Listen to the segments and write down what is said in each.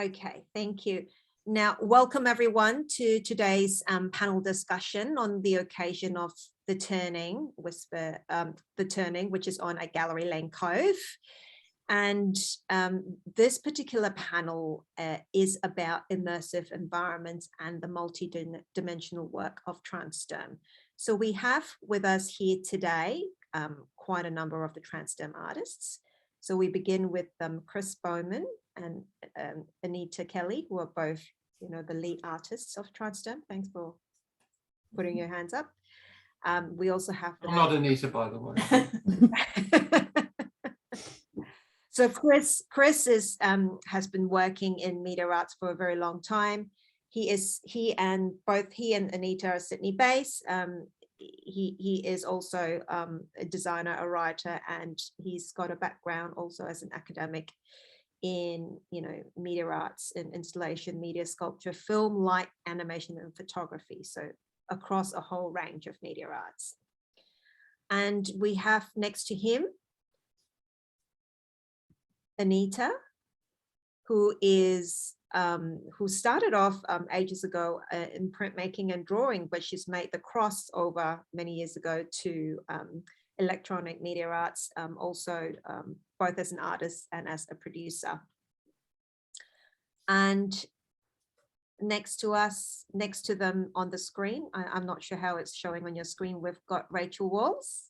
Okay, thank you. Now, welcome everyone to today's panel discussion on the occasion of the Turning, the Turning, which is on at Gallery Lane Cove. And this particular panel is about immersive environments and the multi-dimensional work of Transderm. So we have with us here today quite a number of the Transderm artists. So we begin with Chris Bowman and Anita Kelly, who are both, the lead artists of Transderm. Thanks for putting your hands up. We also have. I'm not Anita, by the way. So Chris has been working in media arts for a very long time. He and Anita are Sydney based. He is also a designer, a writer, and he's got a background also as an academic in media arts and installation, media sculpture, film, light, animation, and photography. So across a whole range of media arts. And we have next to him Anita, who started off ages ago in printmaking and drawing, but she's made the crossover many years ago to electronic media arts, also both as an artist and as a producer. And next to them on the screen, I'm not sure how it's showing on your screen, we've got Rachel Walls.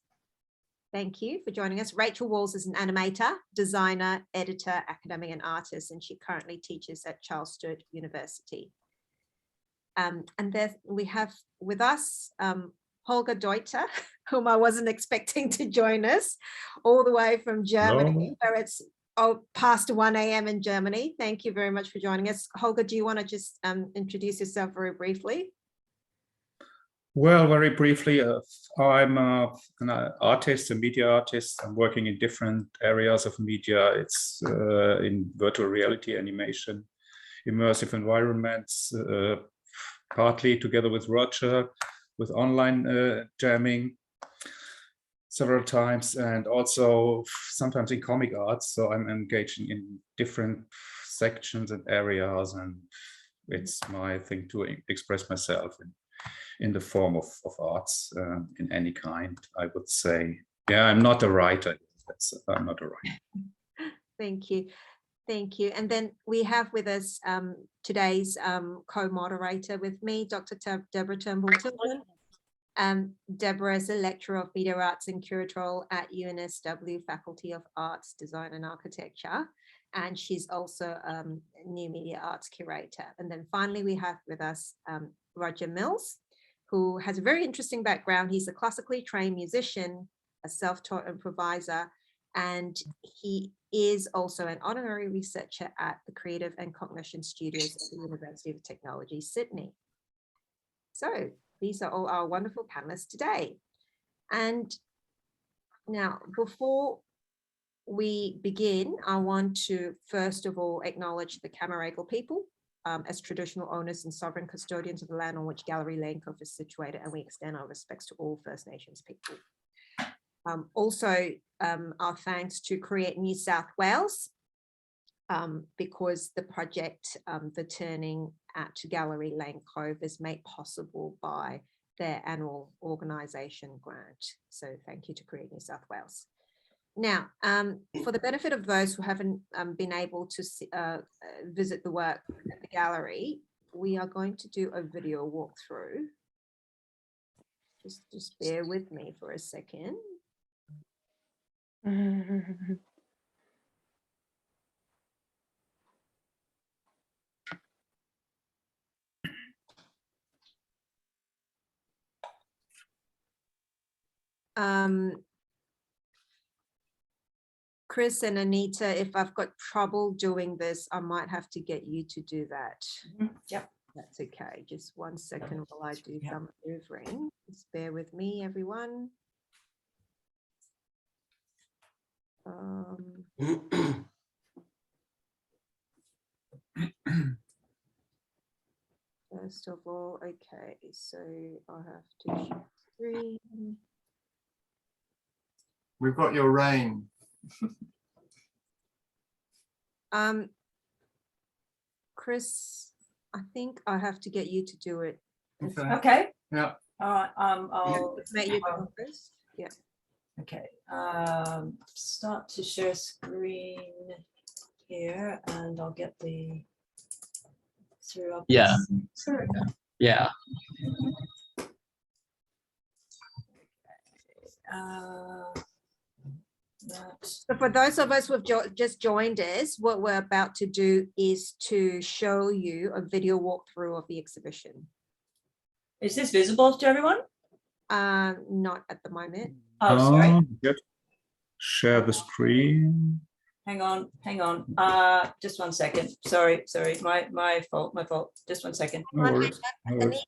Thank you for joining us. Rachel Walls is an animator, designer, editor, academic, and artist, and she currently teaches at Charles Sturt University. And then we have with us Holger Deuter, whom I wasn't expecting to join us, all the way from Germany, where it's past 1 a.m. in Germany. Thank you very much for joining us. Holger, do you want to just introduce yourself very briefly? Well, very briefly, I'm an artist, a media artist. I'm working in different areas of media. It's in virtual reality, animation, immersive environments, partly together with Roger, with online jamming several times, and also sometimes in comic arts. So I'm engaging in different sections and areas, and it's my thing to express myself in the form of arts in any kind, I would say. Yeah, I'm not a writer. I'm not a writer. Thank you. Thank you. And then we have with us today's co-moderator with me, Dr. Deborah Turnbull-Tilton. Deborah is a lecturer of media arts and curatorial at UNSW Faculty of Arts, Design and Architecture. And she's also a new media arts curator. And then finally, we have with us Roger Mills, who has a very interesting background. He's a classically trained musician, a self-taught improviser, and he is also an honorary researcher at the Creative and Cognition Studios at the University of Technology, Sydney. So these are all our wonderful panelists today. And now, before we begin, I want to first of all acknowledge the Camaragal people as traditional owners and sovereign custodians of the land on which Gallery Lane Cove is situated, and we extend our respects to all First Nations people. Also, our thanks to Create New South Wales, because the project, The Turning at Gallery Lane Cove, is made possible by their annual organisation grant. So thank you to Create New South Wales. Now, for the benefit of those who haven't been able to visit the work at the gallery, we are going to do a video walkthrough. Just bear with me for a second. Chris and Anita, if I've got trouble doing this, I might have to get you to do that. Yep. That's okay. Just 1 second while I do some maneuvering. Just bear with me, everyone. First of all, okay, so I have to share screen. We've got your rain. Chris, I think I have to get you to do it. Okay. Okay. Yeah. All right. I'll Make you go first. Yeah. okay. Start to share screen here, and I'll get the through up. Yeah. There we go. Yeah. That. So for those of us who've just joined us, what we're about to do is to show you a video walkthrough of the exhibition. Is this visible to everyone? Not at the moment. Oh, sorry. Good. Share the screen. Hang on. Just 1 second. Sorry. My fault. Just 1 second. No worries. No worries.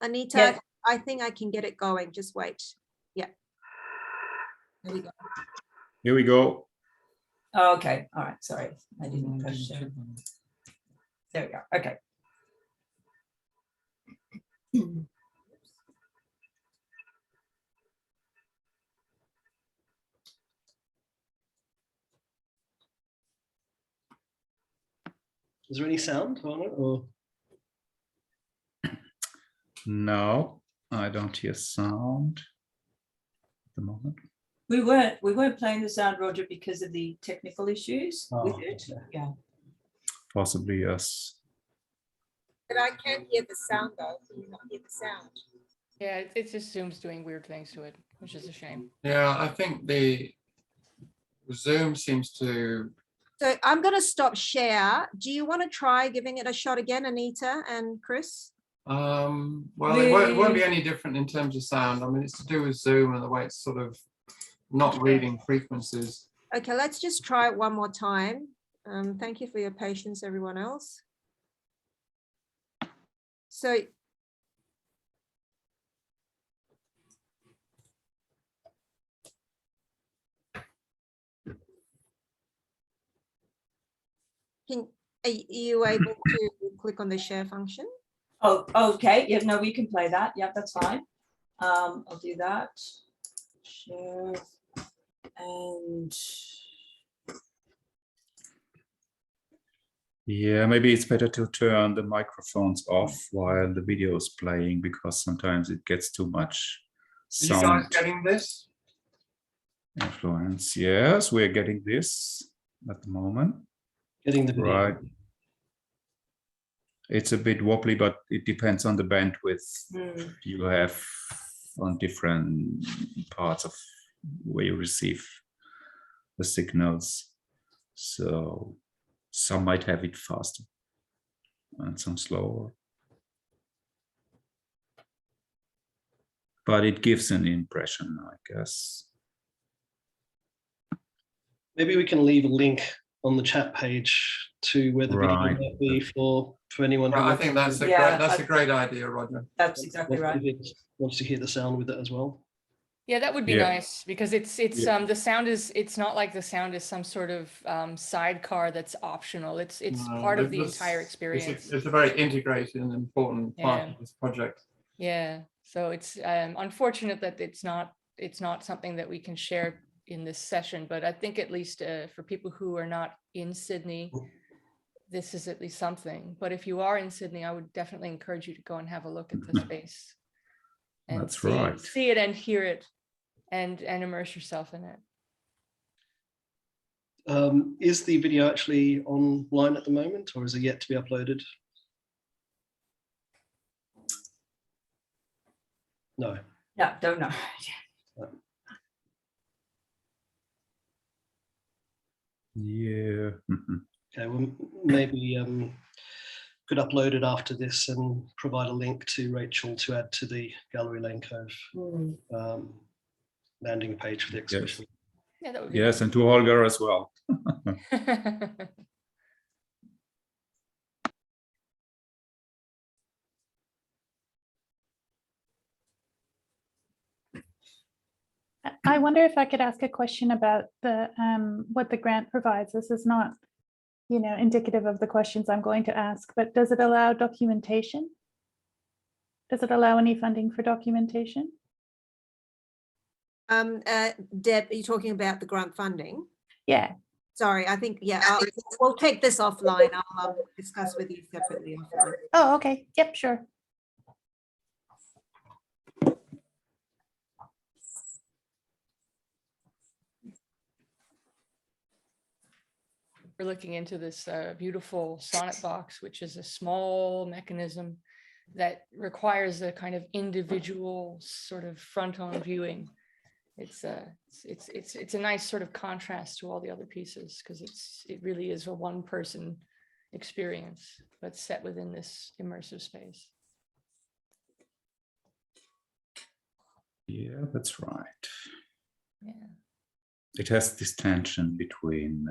Anita, Yeah. I think I can get it going. Just wait. Yeah. There we go. Here we go. Oh, okay. All right. Sorry. I didn't push share. There we go. Okay. Is there any sound on it? Or No, I don't hear sound at the moment. We weren't playing the sound, Roger, because of the technical issues with Oh, it. okay. Yeah. Possibly, yes. But I can hear the sound though. Can you not hear the sound? Yeah, it just Zoom's doing weird things to it, which is a shame. Yeah, I think the Zoom seems to. So I'm going to stop share. Do you want to try giving it a shot again, Anita and Chris? Well, it won't be any different in terms of sound. I mean, it's to do with Zoom and the way it's sort of not reading frequencies. Okay, let's just try it one more time. Thank you for your patience, everyone else. So are you able to click on the share function? Oh, okay. Yeah, no, we can play that. Yeah, that's fine. I'll do that. Share and Yeah, maybe it's better to turn the microphones off while the video is playing, because sometimes it gets too much Are you guys sound getting this? influence. Yes, we're getting this at the moment. getting the video. Right. It's a bit wobbly, but it depends on the bandwidth you have on different parts of where you receive the signals. So some might have it faster and some slower. But it gives an impression, I guess. Maybe we can leave a link on the chat page to where the video Right. might be for anyone who Right, I think that's a Yeah, great. That's a great idea, Roger. that's exactly right. wants to hear the sound with it as well. Yeah, that would be Yeah. nice because it's Yeah. the sound is, it's not like the sound is some sort of sidecar that's optional. It's No, part of the this- entire experience. It's a very integrated and important part Yeah. of this project. Yeah, so it's unfortunate that it's not something that we can share in this session, but I think at least for people who are not in Sydney, this is at least something. But if you are in Sydney, I would definitely encourage you to go and have a look at the space. And That's right. see it and hear it and immerse yourself in it. Is the video actually online at the moment, or is it yet to be uploaded? No. Yeah, don't know. Yeah. Okay, well, maybe could upload it after this and provide a link to Rachel to add to the Gallery Lane Cove landing page for the exhibition. Yeah, that would be Yes, and to Holger as well. I wonder if I could ask a question about the what the grant provides. This is not, indicative of the questions I'm going to ask, but does it allow documentation? Does it allow any funding for documentation? Deb, are you talking about the grant funding? Yeah. Sorry, I think, yeah, we'll take this offline. I'll discuss with you separately offline. Oh, okay. Yep, sure. We're looking into this beautiful sonnet box, which is a small mechanism that requires a kind of individual sort of front-on viewing. It's a nice sort of contrast to all the other pieces, because it really is a one-person experience, but set within this immersive space. Yeah, that's right. Yeah. It has this tension between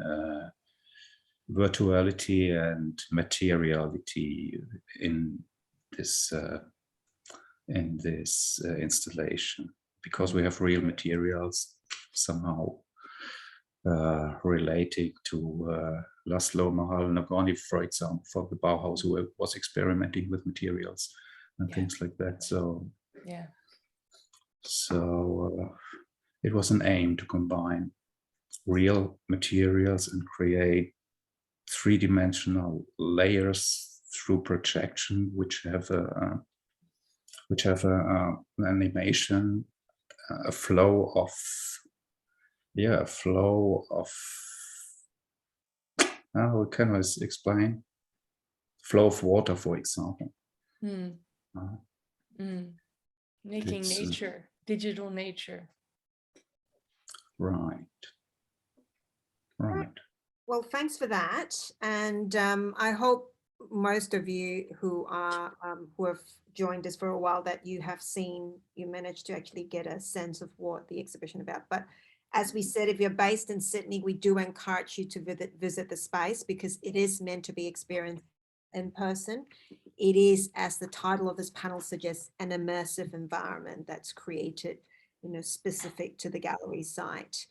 virtuality and materiality in this installation, because we have real materials somehow relating to Laszlo Mahal-Nagorny, for example, for the Bauhaus, who was experimenting with materials and things like that. So Yeah. It was an aim to combine real materials and create three-dimensional layers through projection, which have an animation, a flow of how can I explain? Flow of water, for example. Making It's, nature, digital nature. Right. Well, thanks for that. And I hope most of you who have joined us for a while, that you managed to actually get a sense of what the exhibition about. But as we said, if you're based in Sydney, we do encourage you to visit the space, because it is meant to be experienced in person. It is, as the title of this panel suggests, an immersive environment that's created, specific to the gallery site.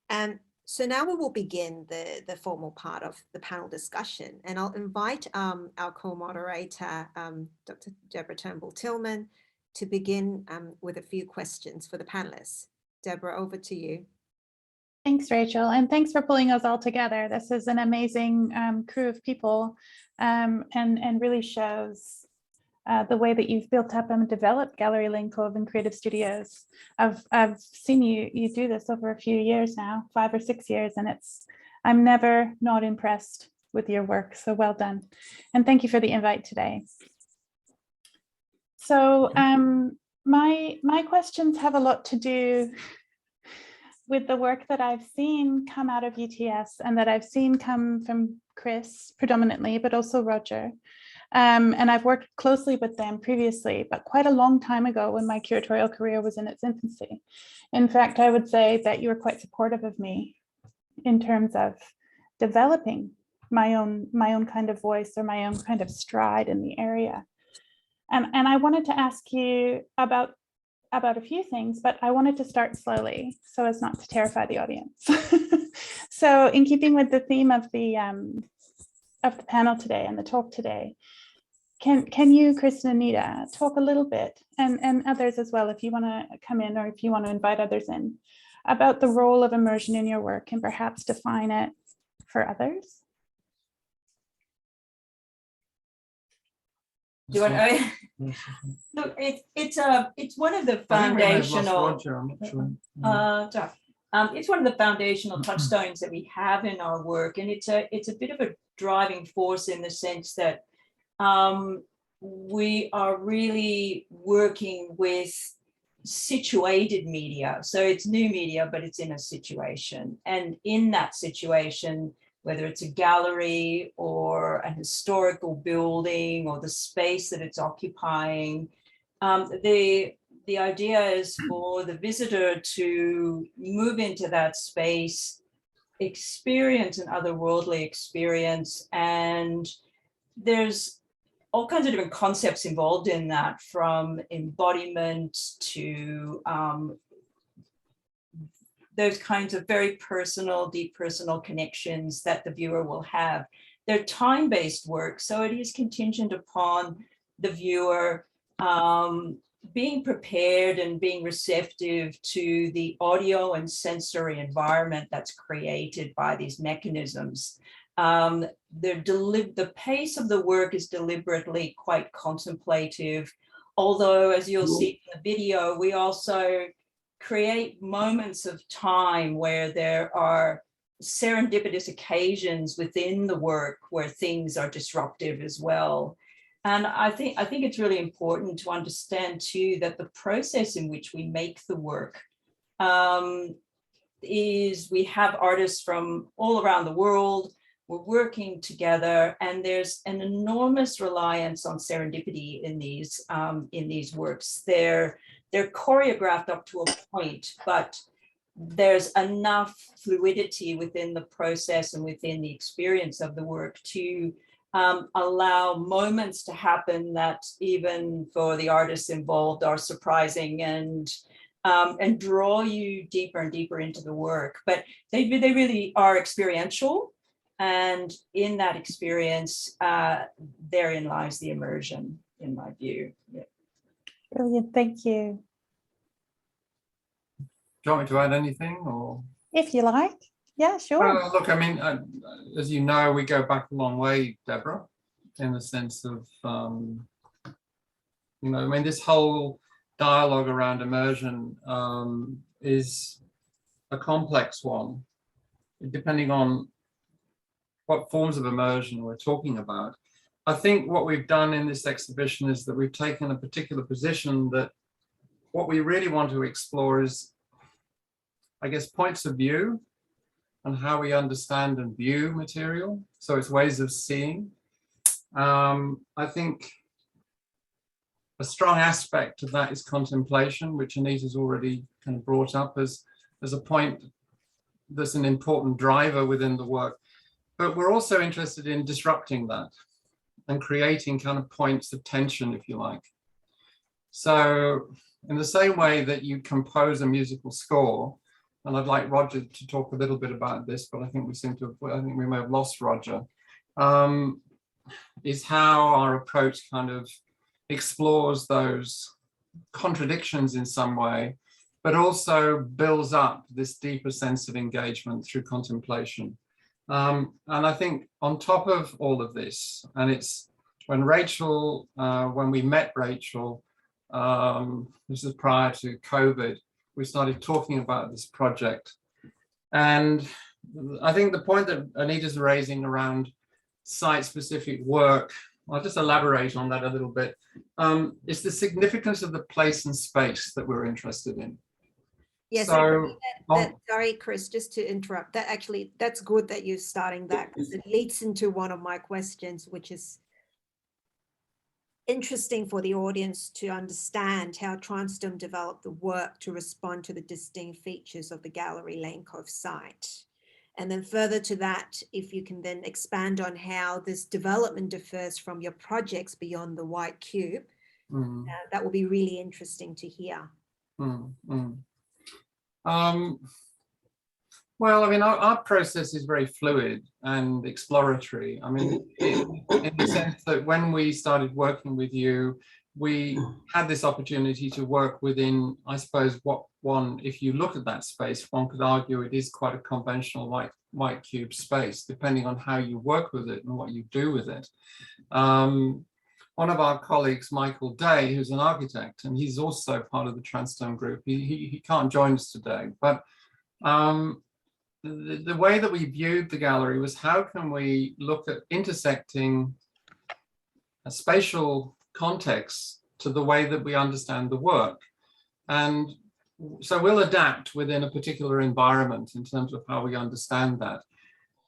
And so now we will begin the formal part of the panel discussion, and I'll invite our co-moderator, Dr. Deborah Turnbull-Tillman, to begin with a few questions for the panelists. Deborah, over to you. Thanks, Rachel, and thanks for pulling us all together. This is an amazing crew of people, and really shows the way that you've built up and developed Gallery Lane Cove and Creative Studios. I've seen you do this over a few years now, 5 or 6 years, and I'm never not impressed with your work. So well done, and thank you for the invite today. So my questions have a lot to do with the work that I've seen come out of UTS, and that I've seen come from Chris predominantly, but also Roger. And I've worked closely with them previously, but quite a long time ago when my curatorial career was in its infancy. In fact, I would say that you were quite supportive of me in terms of developing my own kind of voice, or my own kind of stride in the area. And I wanted to ask you about a few things, but I wanted to start slowly so as not to terrify the audience. So in keeping with the theme of the panel today and the talk today, can you, Chris and Anita, talk a little bit, and others as well, if you want to come in, or if you want to invite others in, about the role of immersion in your work, and perhaps define it for others? Do you want to? Look, it's one of the foundational. It's one of the foundational touchstones that we have in our work, and it's a bit of a driving force in the sense that we are really working with situated media. So it's new media, but it's in a situation, and in that situation, whether it's a gallery or a historical building or the space that it's occupying, the idea is for the visitor to move into that space, experience an otherworldly experience, and there's all kinds of different concepts involved in that, from embodiment to those kinds of very personal, deep personal connections that the viewer will have. They're time-based work, so it is contingent upon the viewer being prepared and being receptive to the audio and sensory environment that's created by these mechanisms. The pace of the work is deliberately quite contemplative, although, as you'll see in the video, we also create moments of time where there are serendipitous occasions within the work where things are disruptive as well. And I think it's really important to understand too that the process in which we make the work is we have artists from all around the world. We're working together, and there's an enormous reliance on serendipity in these works. They're choreographed up to a point, but there's enough fluidity within the process and within the experience of the work to allow moments to happen that even for the artists involved are surprising and draw you deeper and deeper into the work. But they really are experiential. And in that experience, therein lies the immersion, in my view. Yeah. Brilliant, thank you. Do you want me to add anything, or? If you like, yeah, sure. Look, I mean, as you know, we go back a long way, Deborah, in the sense of, you know, I mean, this whole dialogue around immersion is a complex one, depending on what forms of immersion we're talking about. I think what we've done in this exhibition is that we've taken a particular position that what we really want to explore is, I guess, points of view and how we understand and view material. So it's ways of seeing. I think a strong aspect of that is contemplation, which Anita's already kind of brought up as a point that's an important driver within the work. But we're also interested in disrupting that and creating kind of points of tension, if you like. So in the same way that you compose a musical score, and I'd like Roger to talk a little bit about this, but I think we may have lost Roger, is how our approach kind of explores those contradictions in some way, but also builds up this deeper sense of engagement through contemplation. And I think on top of all of this, and it's when we met Rachel, this is prior to COVID, we started talking about this project. And I think the point that Anita's raising around site-specific work, I'll just elaborate on that a little bit, is the significance of the place and space that we're interested in. Yes, So, sorry, Chris, just to interrupt. That's good that you're starting that, because it leads into one of my questions, which is interesting for the audience to understand how Transdome developed the work to respond to the distinct features of the Gallery Lane Cove site. And then further to that, if you can then expand on how this development differs from your projects beyond the White Cube, that will be really interesting to hear. Well, I mean, our process is very fluid and exploratory. I mean, in the sense that when we started working with you, we had this opportunity to work within, I suppose, if you look at that space, one could argue it is quite a conventional white cube space, depending on how you work with it and what you do with it. One of our colleagues, Michael Day, who's an architect, and he's also part of the Transdome group, he can't join us today, but the way that we viewed the gallery was how can we look at intersecting a spatial context to the way that we understand the work. And so we'll adapt within a particular environment in terms of how we understand that.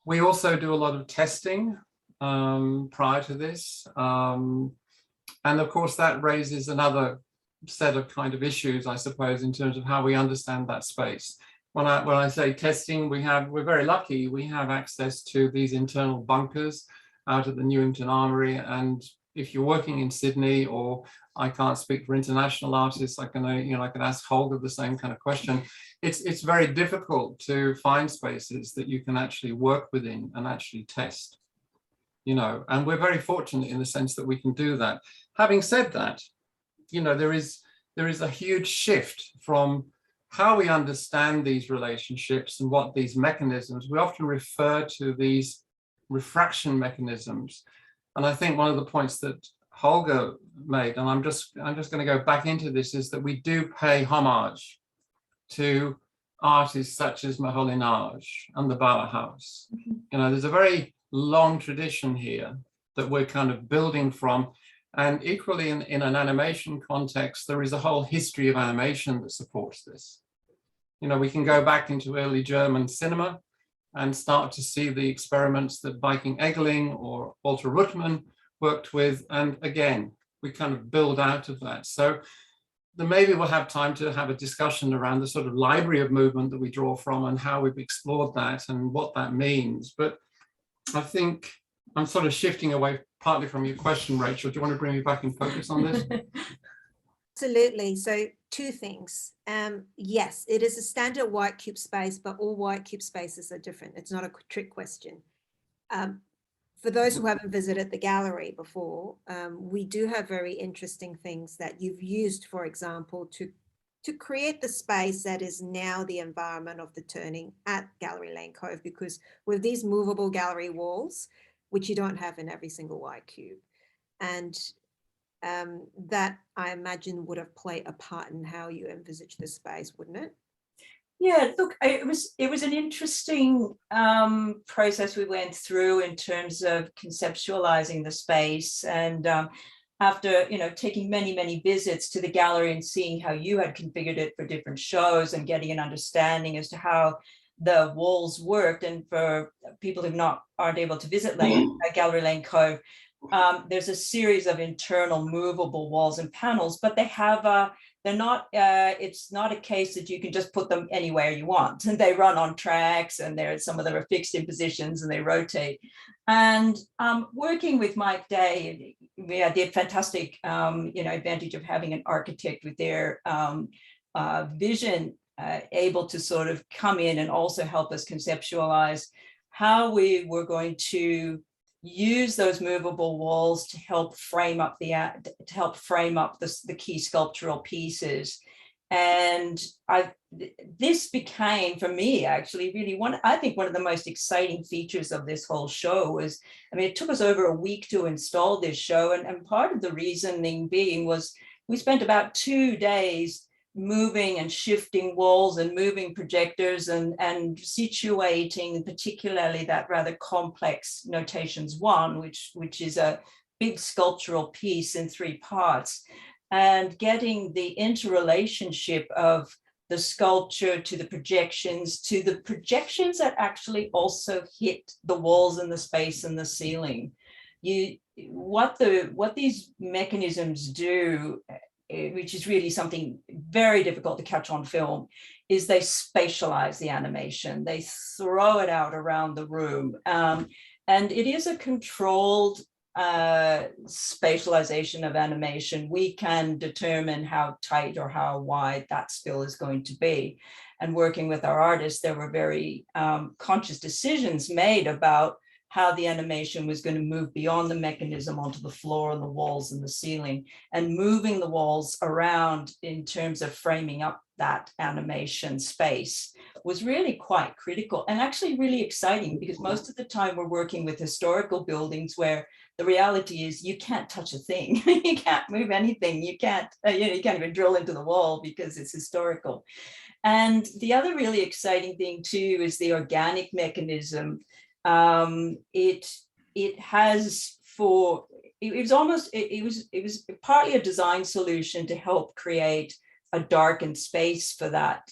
We also do a lot of testing prior to this. And of course, that raises another set of kind of issues, I suppose, in terms of how we understand that space. When I say testing, we're very lucky. We have access to these internal bunkers out at the Newington Armoury. And if you're working in Sydney, or I can't speak for international artists, I can ask Holger the same kind of question. It's very difficult to find spaces that you can actually work within and actually test. And we're very fortunate in the sense that we can do that. Having said that, there is there is a huge shift from how we understand these relationships and what these mechanisms, we often refer to these refraction mechanisms. And I think one of the points that Holger made, and I'm just going to go back into this, is that we do pay homage to artists such as Moholy-Nagy and the Bauhaus. You know, there's a very long tradition here that we're kind of building from. And equally in an animation context, there is a whole history of animation that supports this. You know, we can go back into early German cinema and start to see the experiments that Viking Eggeling or Walter Ruttmann worked with. And again, we kind of build out of that. So then maybe we'll have time to have a discussion around the sort of library of movement that we draw from and how we've explored that and what that means. But I think I'm sort of shifting away partly from your question, Rachel. Do you want to bring me back in focus on this? Absolutely. So two things. Yes, it is a standard white cube space, but all white cube spaces are different. It's not a trick question. For those who haven't visited the gallery before, we do have very interesting things that you've used, for example, to create the space that is now the environment of the turning at Gallery Lane Cove, because with these movable gallery walls, which you don't have in every single white cube, and that I imagine would have played a part in how you envisage the space, wouldn't it? Yeah, look, it was an interesting process we went through in terms of conceptualizing the space, and after taking many visits to the gallery and seeing how you had configured it for different shows and getting an understanding as to how the walls worked. And for people who aren't able to visit Gallery Lane Cove, there's a series of internal movable walls and panels, but they have they're not, it's not a case that you can just put them anywhere you want. And they run on tracks, and some of them are fixed in positions and they rotate. And working with Mike Day, we had the fantastic advantage of having an architect with their vision able to sort of come in and also help us conceptualize how we were going to use those movable walls to help frame up the key sculptural pieces. And this became, for me, actually really one of the most exciting features of this whole show was, it took us over a week to install this show, and part of the reasoning being was we spent about 2 days moving and shifting walls and moving projectors and situating particularly that rather complex Notations 1, which is a big sculptural piece in 3 parts, and getting the interrelationship of the sculpture to the projections that actually also hit the walls and the space and the ceiling. What these mechanisms do, which is really something very difficult to catch on film, is they spatialize the animation. They throw it out around the room. And it is a controlled spatialization of animation. We can determine how tight or how wide that spill is going to be. And working with our artists, there were very conscious decisions made about how the animation was going to move beyond the mechanism onto the floor and the walls and the ceiling, and moving the walls around in terms of framing up that animation space was really quite critical and actually really exciting, because most of the time we're working with historical buildings where the reality is you can't touch a thing, you can't move anything, you can't even drill into the wall because it's historical. And the other really exciting thing too is the organic mechanism. It was partly a design solution to help create a darkened space for that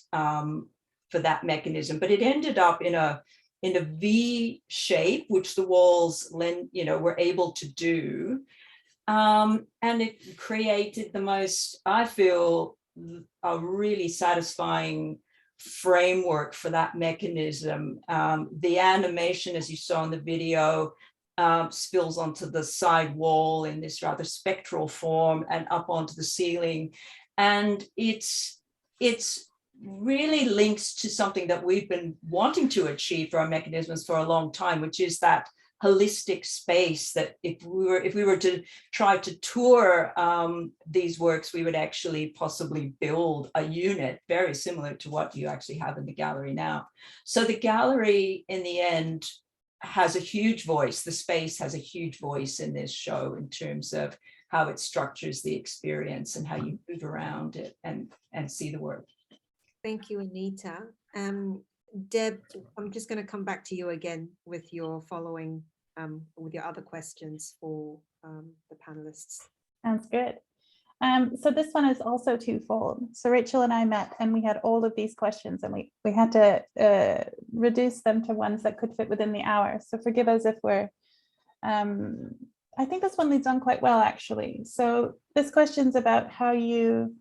mechanism, but it ended up in a V shape, which the walls were able to do, and it created the most, I feel, a really satisfying framework for that mechanism. The animation, as you saw in the video, spills onto the side wall in this rather spectral form and up onto the ceiling. And it's really links to something that we've been wanting to achieve for our mechanisms for a long time, which is that holistic space that if we were to try to tour these works, we would actually possibly build a unit very similar to what you actually have in the gallery now. So the gallery in the end has a huge voice. The space has a huge voice in this show in terms of how it structures the experience and how you move around it and see the work. Thank you, Anita. Deb, I'm just going to come back to you again with your following, with your other questions for the panelists. Sounds good. So this one is also twofold. So Rachel and I met and we had all of these questions and we had to reduce them to ones that could fit within the hour. So forgive us if we're, I think this one leads on quite well, actually. So this question's about how you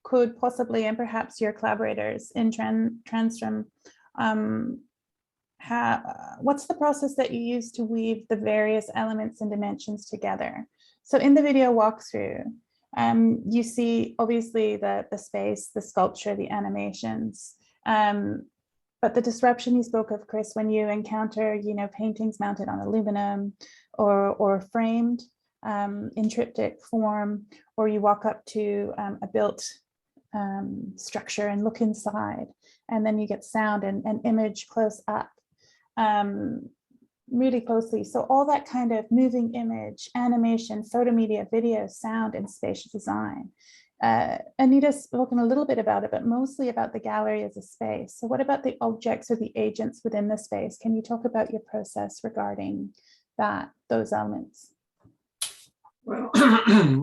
could possibly, and perhaps your collaborators in Transtrom, what's the process that you use to weave the various elements and dimensions together? So in the video walkthrough, you see obviously the space, the sculpture, the animations, but the disruption you spoke of, Chris, when you encounter, you know, paintings mounted on aluminum or framed in triptych form, or you walk up to a built structure and look inside, and then you get sound and image close up, really closely. So all that kind of moving image, animation, photomedia, video, sound, and spatial design. Anita's spoken a little bit about it, but mostly about the gallery as a space. So what about the objects or the agents within the space? Can you talk about your process regarding those elements? Well,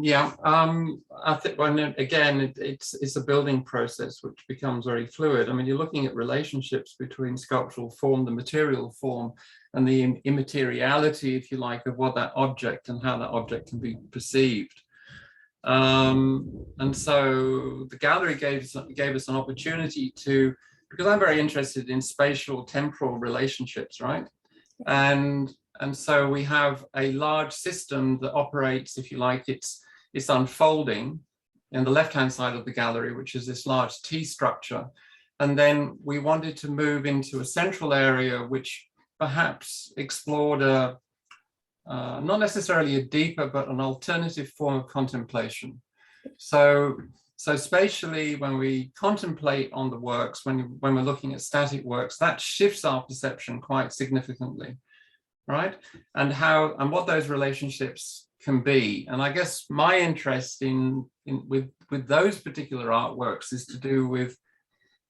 yeah, I think, well, again, it's a building process which becomes very fluid. I mean, you're looking at relationships between sculptural form, the material form, and the immateriality, if you like, of what that object and how that object can be perceived. And so the gallery gave us an opportunity to, because I'm very interested in spatial temporal relationships, right? And so we have a large system that operates, if you like, it's unfolding in the left-hand side of the gallery, which is this large T structure. And then we wanted to move into a central area, which perhaps explored not necessarily a deeper, but an alternative form of contemplation. So spatially, when we contemplate on the works, when we're looking at static works, that shifts our perception quite significantly. Right, and what those relationships can be. And I guess my interest with those particular artworks is to do with,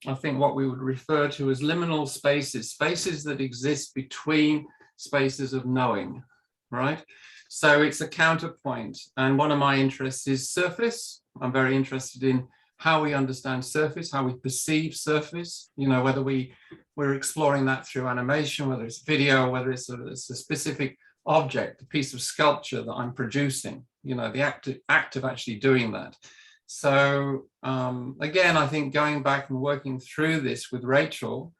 I think, what we would refer to as liminal spaces, spaces that exist between spaces of knowing, right? So it's a counterpoint. And one of my interests is surface. I'm very interested in how we understand surface, how we perceive surface, you know, whether we're exploring that through animation, whether it's video, whether it's a specific object, a piece of sculpture that I'm producing, you know, the act of actually doing that. So again, I think going back and working through this with Rachel,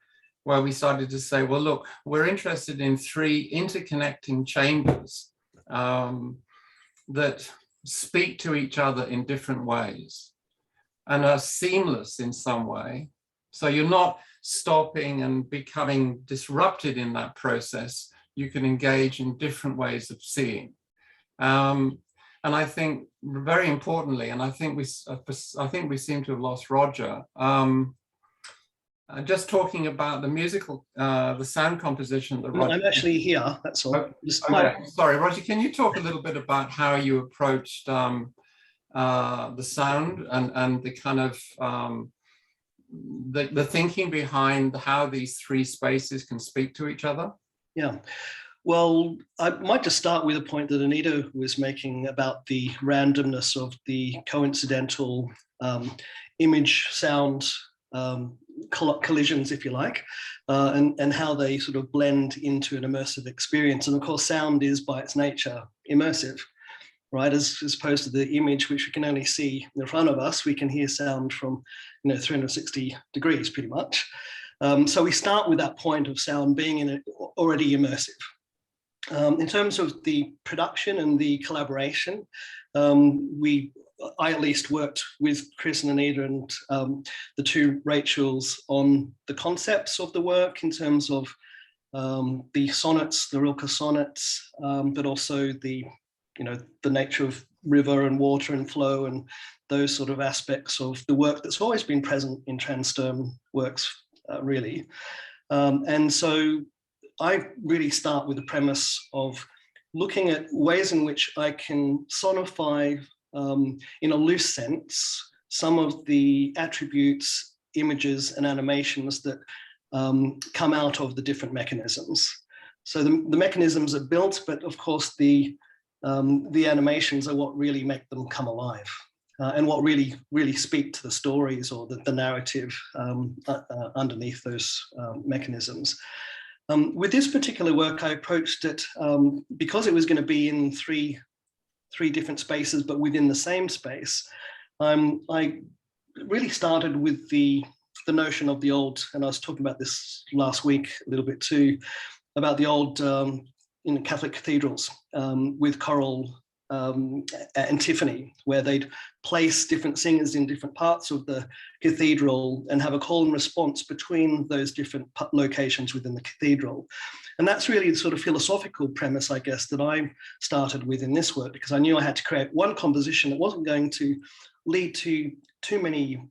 where we started to say, well, look, we're interested in 3 interconnecting chambers that speak to each other in different ways and are seamless in some way. So you're not stopping and becoming disrupted in that process. You can engage in different ways of seeing. And I think very importantly, and I think we seem to have lost Roger, just talking about the musical, the sound composition. I'm actually here, that's all. Okay. Sorry, Roger, can you talk a little bit about how you approached the sound and the kind of the thinking behind how these 3 spaces can speak to each other? Yeah, well, I might just start with a point that Anita was making about the randomness of the coincidental image sound collisions, if you like, and how they sort of blend into an immersive experience. And of course, sound is by its nature immersive. Right, as opposed to the image, which we can only see in front of us, we can hear sound from, 360 degrees pretty much. So we start with that point of sound being already immersive. In terms of the production and the collaboration, I at least worked with Chris and Anita and the 2 Rachels on the concepts of the work in terms of the sonnets, the Rilke sonnets, but also the nature of river and water and flow and those sort of aspects of the work that's always been present in Transderm works, really. And so I really start with the premise of looking at ways in which I can sonify, in a loose sense, some of the attributes, images, and animations that come out of the different mechanisms. So the mechanisms are built, but of course the animations are what really make them come alive, and what really speak to the stories or the narrative underneath those mechanisms. With this particular work, I approached it because it was going to be in three different spaces, but within the same space. I really started with the notion of the old, and I was talking about this last week a little bit too, about the old in Catholic cathedrals with choral antiphony, where they'd place different singers in different parts of the cathedral and have a call and response between those different locations within the cathedral. And that's really the sort of philosophical premise, I guess, that I started with in this work, because I knew I had to create one composition that wasn't going to lead to too many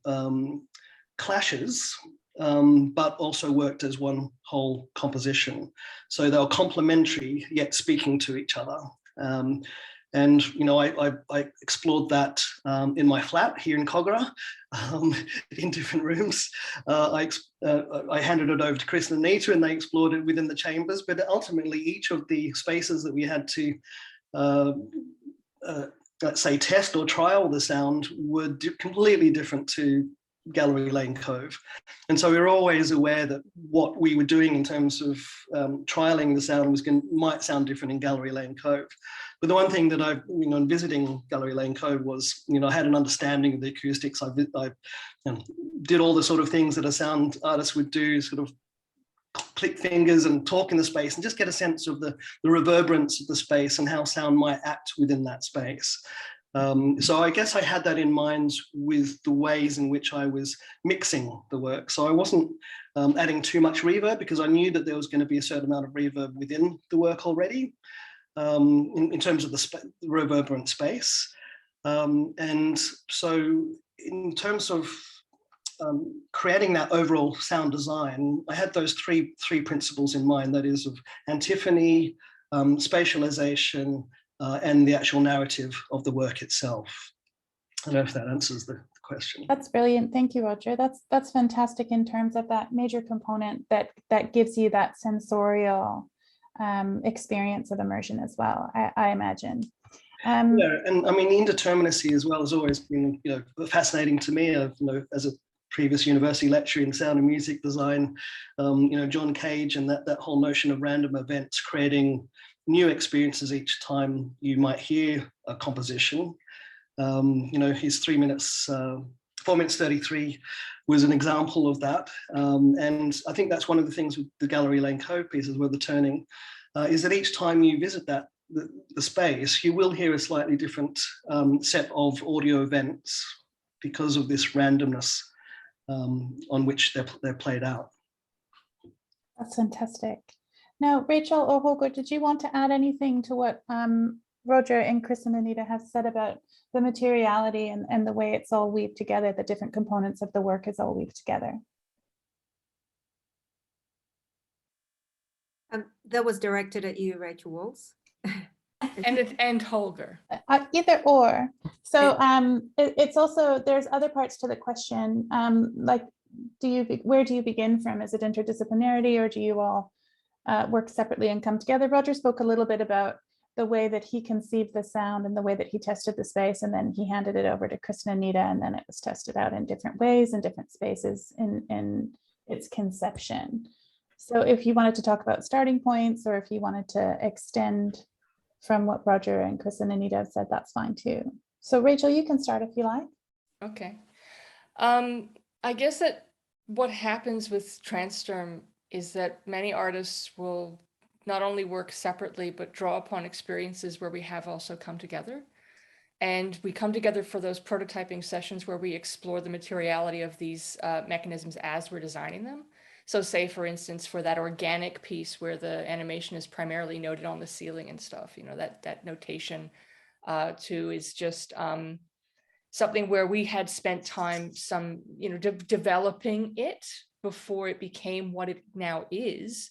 clashes, but also worked as one whole composition. So they were complementary, yet speaking to each other. And I explored that in my flat here in Kogarah, in different rooms. I handed it over to Chris and Anita, and they explored it within the chambers. But ultimately, each of the spaces that we had to, let's say, test or trial the sound were completely different to Gallery Lane Cove. And so we were always aware that what we were doing in terms of trialing the sound might sound different in Gallery Lane Cove. But the one thing that I, in visiting Gallery Lane Cove was, I had an understanding of the acoustics. I did all the sort of things that a sound artist would do, sort of click fingers and talk in the space and just get a sense of the reverberance of the space and how sound might act within that space. So I guess I had that in mind with the ways in which I was mixing the work. So I wasn't adding too much reverb, because I knew that there was going to be a certain amount of reverb within the work already, in terms of the reverberant space. And so in terms of creating that overall sound design, I had those three principles in mind, that is of antiphony, spatialization, and the actual narrative of the work itself. I don't know if that answers the question. That's brilliant. Thank you, Roger. That's fantastic in terms of that major component that gives you that sensorial experience of immersion as well, I imagine. Yeah, and I mean, indeterminacy as well has always been, fascinating to me. As a previous university lecturer in sound and music design, John Cage and that whole notion of random events creating new experiences each time you might hear a composition. His 4 minutes 33 was an example of that. And I think that's one of the things with the Gallery Lane Cove pieces, where the turning, is that each time you visit the space, you will hear a slightly different set of audio events because of this randomness on which they're played out. That's fantastic. Now, Rachel or Holger, did you want to add anything to what Roger and Chris and Anita have said about the materiality and the way it's all weaved together, the different components of the work is all weaved together? That was directed at you, Rachel Walls. And Holger. Either or. So it's also, there's other parts to the question, like, where do you begin from? Is it interdisciplinarity, or do you all work separately and come together? Roger spoke a little bit about the way that he conceived the sound and the way that he tested the space, and then he handed it over to Chris and Anita, and then it was tested out in different ways in different spaces in its conception. So if you wanted to talk about starting points, or if you wanted to extend from what Roger and Chris and Anita have said, that's fine too. So Rachel, you can start if you like. Okay. I guess that what happens with Transderm is that many artists will not only work separately, but draw upon experiences where we have also come together. And we come together for those prototyping sessions where we explore the materiality of these mechanisms as we're designing them. So say, for instance, for that organic piece where the animation is primarily noted on the ceiling and stuff, you know, that notation too is just something where we had spent time developing it before it became what it now is,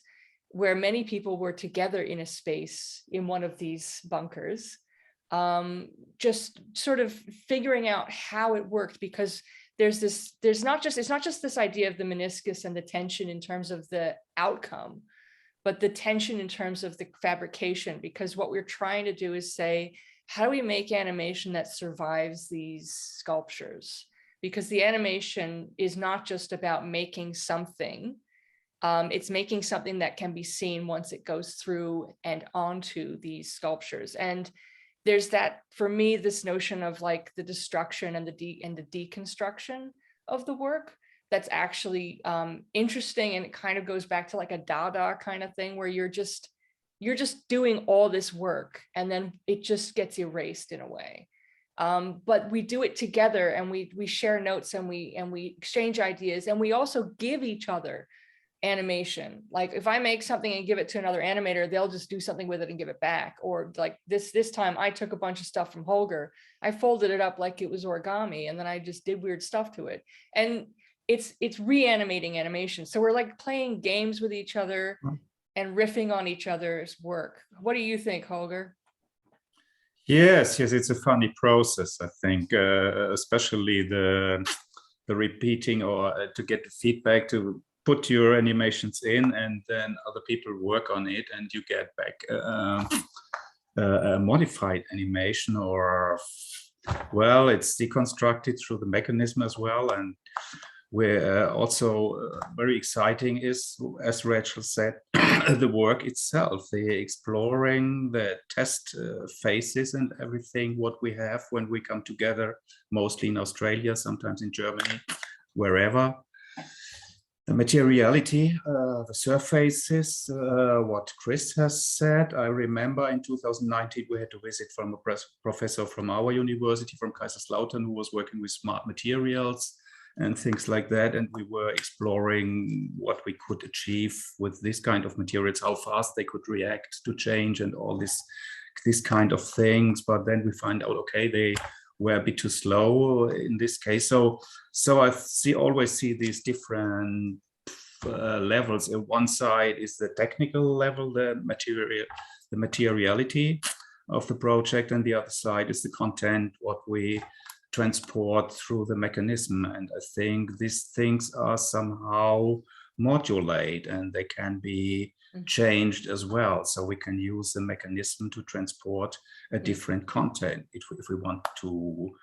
where many people were together in a space in one of these bunkers, just sort of figuring out how it worked, because it's not just this idea of the meniscus and the tension in terms of the outcome, but the tension in terms of the fabrication, because what we're trying to do is say, how do we make animation that survives these sculptures? Because the animation is not just about making something, it's making something that can be seen once it goes through and onto these sculptures. And there's that, for me, this notion of like the destruction and the deconstruction of the work that's actually interesting, and it kind of goes back to like a Dada kind of thing, where you're just doing all this work and then it just gets erased in a way. But we do it together, and we share notes, and we exchange ideas, and we also give each other animation. Like if I make something and give it to another animator, they'll just do something with it and give it back. Or like this time I took a bunch of stuff from Holger, I folded it up like it was origami, and then I just did weird stuff to it. And it's reanimating animation. So we're like playing games with each other and riffing on each other's work. What do you think, Holger? Yes, it's a funny process, I think, especially the repeating, or to get the feedback, to put your animations in, and then other people work on it, and you get back a modified animation, or, well, it's deconstructed through the mechanism as well. And we're also very exciting is, as Rachel said, the work itself, the exploring the test phases and everything, what we have when we come together, mostly in Australia, sometimes in Germany, wherever. The materiality, the surfaces, what Chris has said. I remember in 2019, we had a visit from a professor from our university, from Kaiserslautern, who was working with smart materials and things like that. And we were exploring what we could achieve with this kind of materials, how fast they could react to change and all this kind of things. But then we find out, okay, they were a bit too slow in this case. So I always see these different levels. One side is the technical level, the materiality of the project, and the other side is the content, what we transport through the mechanism. And I think these things are somehow modulate, and they can be changed as well. So we can use the mechanism to transport a different content if we want to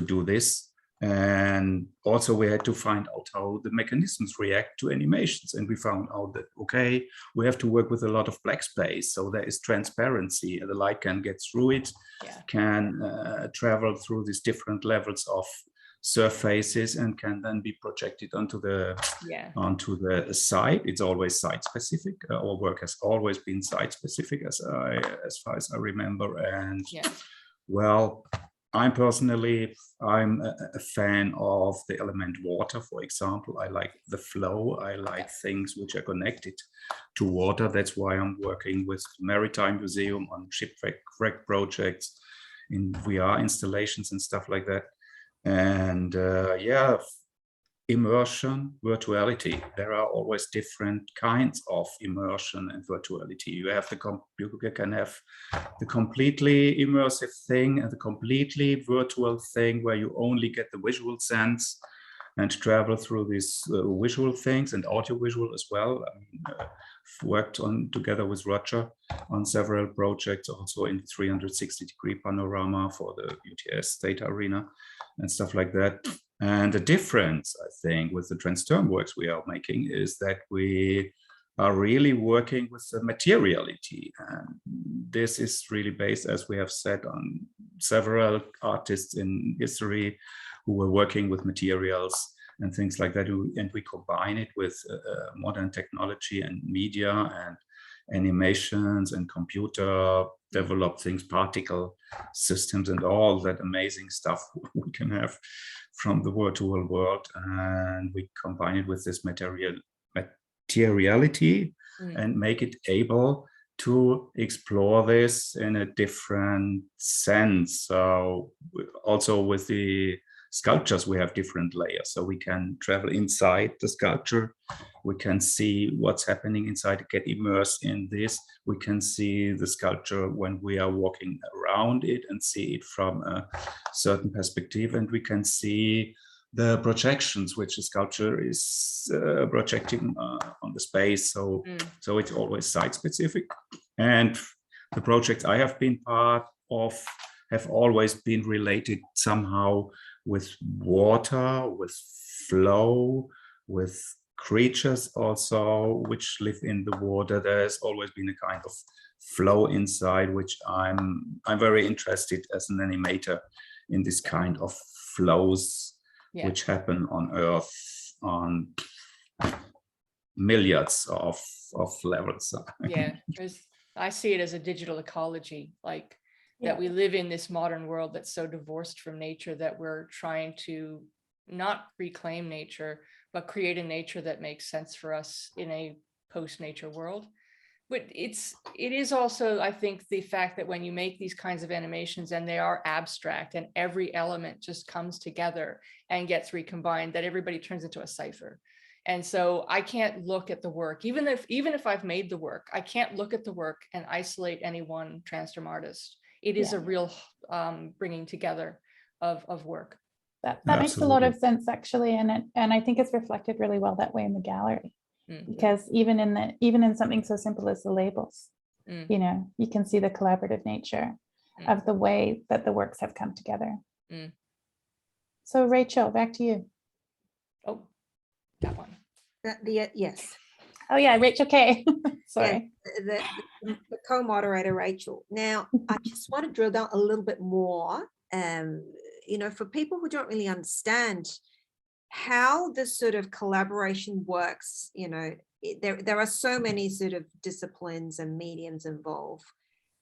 do this. And also we had to find out how the mechanisms react to animations. And we found out that, okay, we have to work with a lot of black space. So there is transparency, and the light can get through it, can travel through these different levels of surfaces, and can then be projected onto the site. It's always site specific. Our work has always been site specific, as far as I remember. And well, I'm a fan of the element water, for example. I like the flow. I like things which are connected to water. That's why I'm working with the Maritime Museum on shipwreck projects, in VR installations and stuff like that. And immersion, virtuality. There are always different kinds of immersion and virtuality. You can have the completely immersive thing and the completely virtual thing, where you only get the visual sense and travel through these visual things, and audiovisual as well. I mean, worked together with Roger on several projects, also in 360-degree panorama for the UTS data arena and stuff like that. And the difference, I think, with the Transterm works we are making is that we are really working with the materiality. And this is really based, as we have said, on several artists in history who were working with materials and things like that. And we combine it with modern technology and media and animations and computer developed things, particle systems, and all that amazing stuff we can have from the virtual world. And we combine it with this materiality Mm. and make it able to explore this in a different sense. So also with the sculptures, we have different layers. So we can travel inside the sculpture. We can see what's happening inside, get immersed in this. We can see the sculpture when we are walking around it and see it from a certain perspective. And we can see the projections which the sculpture is projecting on the space. So, so it's always site specific. And the projects I have been part of have always been related somehow with water, with flow, with creatures also which live in the water. There's always been a kind of flow inside, which I'm very interested as an animator in this kind of flows which happen on Earth on milliards of levels. Yeah, I see it as a digital ecology, like that we live in this modern world that's so divorced from nature that we're trying to not reclaim nature, but create a nature that makes sense for us in a post-nature world. But it is also, I think, the fact that when you make these kinds of animations and they are abstract and every element just comes together and gets recombined, that everybody turns into a cipher. And so I can't look at the work, even if I've made the work, I can't look at the work and isolate any one transform artist. It is a real bringing together of work. That makes a lot of sense, actually, and I think it's reflected really well that way in the gallery. Because even in something so simple as the labels, you know, you can see the collaborative nature of the way that the works have come together. So Rachel, back to you. Oh, that one. Yes. Oh yeah, Rachel K. Sorry. The co-moderator, Rachel. Now, I just want to drill down a little bit more, you know, for people who don't really understand how this sort of collaboration works. You know, there are so many sort of disciplines and mediums involved.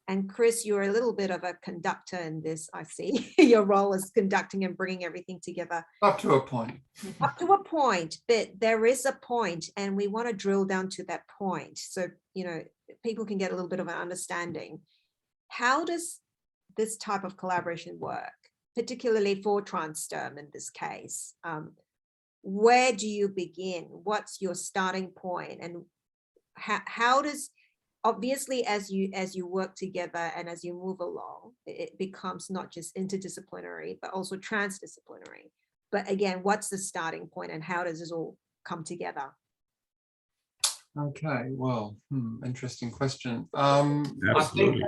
And Chris, you're a little bit of a conductor in this. I see your role as conducting and bringing everything together. Up to a point. Up to a point, but there is a point, and we want to drill down to that point. So, you know, people can get a little bit of an understanding. How does this type of collaboration work, particularly for Transderm in this case? Where do you begin? What's your starting point? And how does, obviously, as you work together and as you move along, it becomes not just interdisciplinary, but also transdisciplinary. But again, what's the starting point and how does this all come together? Okay, well, interesting question. I think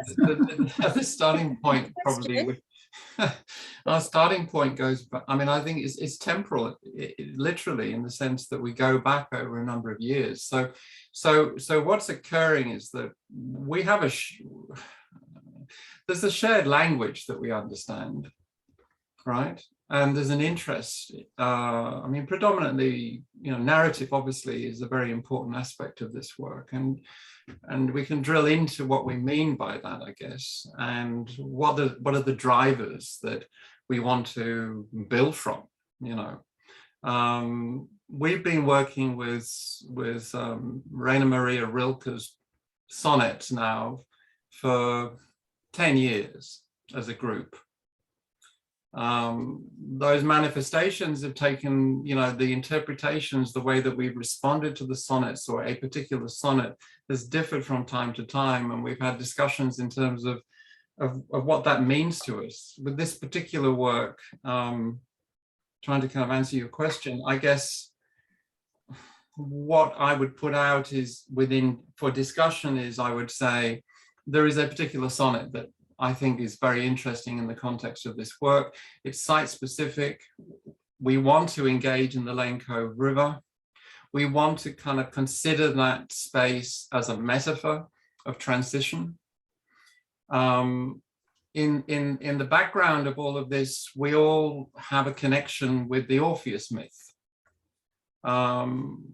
the starting point probably our starting point goes back. I mean, I think it's temporal, literally, in the sense that we go back over a number of years. So what's occurring is that we have there's a shared language that we understand, right? And there's an interest. I mean, predominantly, you know, narrative obviously is a very important aspect of this work, and we can drill into what we mean by that, I guess, and what are the drivers that we want to build from. You know, we've been working with Rainer Maria Rilke's sonnets now for 10 years as a group. Those manifestations have taken, you know, the interpretations, the way that we've responded to the sonnets or a particular sonnet has differed from time to time, and we've had discussions in terms of what that means to us. With this particular work, trying to kind of answer your question, I guess what I would put out is for discussion is, I would say, there is a particular sonnet that I think is very interesting in the context of this work. It's site specific. We want to engage in the Lane Cove River. We want to kind of consider that space as a metaphor of transition. In the background of all of this, we all have a connection with the Orpheus myth,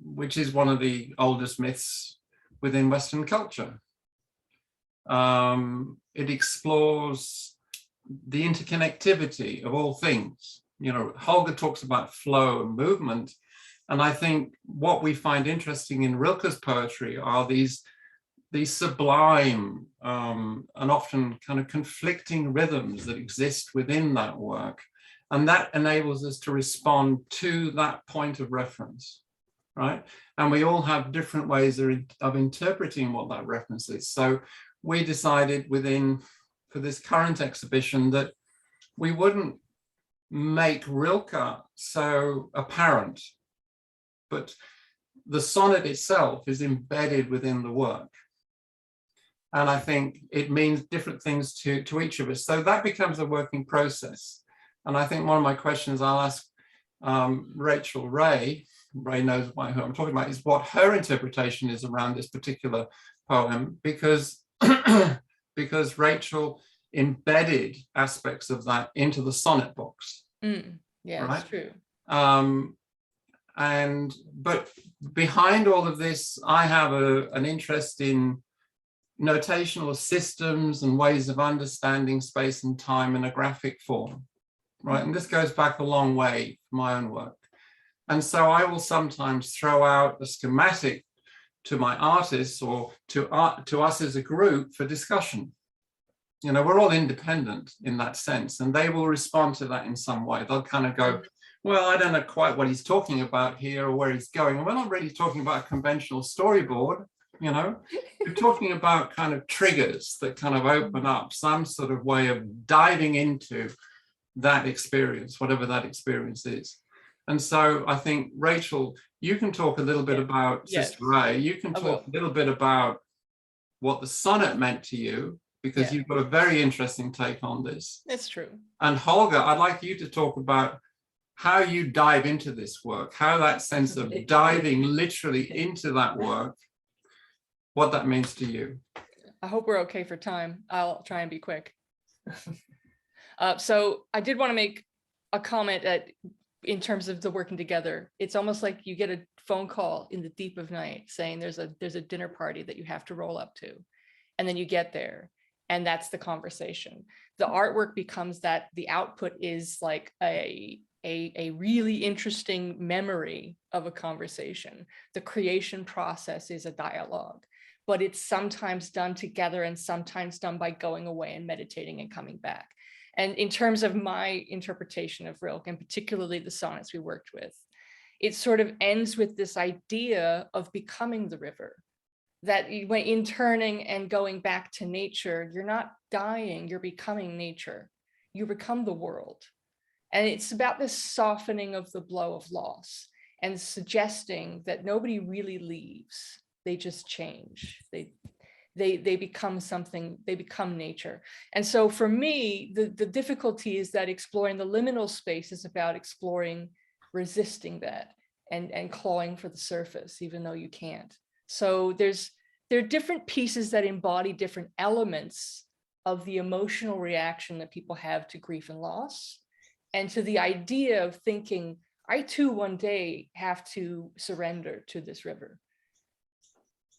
which is one of the oldest myths within Western culture. It explores the interconnectivity of all things. You know, Holger talks about flow and movement, And I think what we find interesting in Rilke's poetry are these sublime and often kind of conflicting rhythms that exist within that work. And that enables us to respond to that point of reference, right? And we all have different ways of interpreting what that reference is. So we decided for this current exhibition that we wouldn't make Rilke so apparent, but the sonnet itself is embedded within the work. And I think it means different things to each of us. So that becomes a working process. And I think one of my questions I'll ask Rachel Ray knows who I'm talking about, is what her interpretation is around this particular poem, because, because Rachel embedded aspects of that into the sonnet box. Yeah, right? it's true. But behind all of this, I have an interest in notational systems and ways of understanding space and time in a graphic form, right? And this goes back a long way for my own work. And so I will sometimes throw out a schematic to my artists or to us as a group for discussion. You know, we're all independent in that sense, and they will respond to that in some way. They'll kind of go, well, I don't know quite what he's talking about here or where he's going. And we're not really talking about a conventional storyboard, you know, we're talking about kind of triggers that kind of open up some sort of way of diving into that experience, whatever that experience is. And so I think, Rachel, you can talk a little bit about Sister Ray. You can talk a little bit about what the sonnet meant to you, because you've got a very interesting take on this. It's true. And Holger, I'd like you to talk about how you dive into this work, how that sense of diving literally into that work, what that means to you. I hope we're okay for time. I'll try and be quick. So I did want to make a comment in terms of the working together. It's almost like you get a phone call in the deep of night saying there's a dinner party that you have to roll up to, and then you get there, and that's the conversation. The artwork becomes that. The output is like a really interesting memory of a conversation. The creation process is a dialogue, but it's sometimes done together and sometimes done by going away and meditating and coming back. And in terms of my interpretation of Rilke, and particularly the sonnets we worked with, it sort of ends with this idea of becoming the river, that when in turning and going back to nature, you're not dying, you're becoming nature. You become the world. And it's about this softening of the blow of loss and suggesting that nobody really leaves. They just change. They become something, they become nature. And so for me, the difficulty is that exploring the liminal space is about exploring resisting that and clawing for the surface, even though you can't. So there are different pieces that embody different elements of the emotional reaction that people have to grief and loss, and to the idea of thinking, I too one day have to surrender to this river.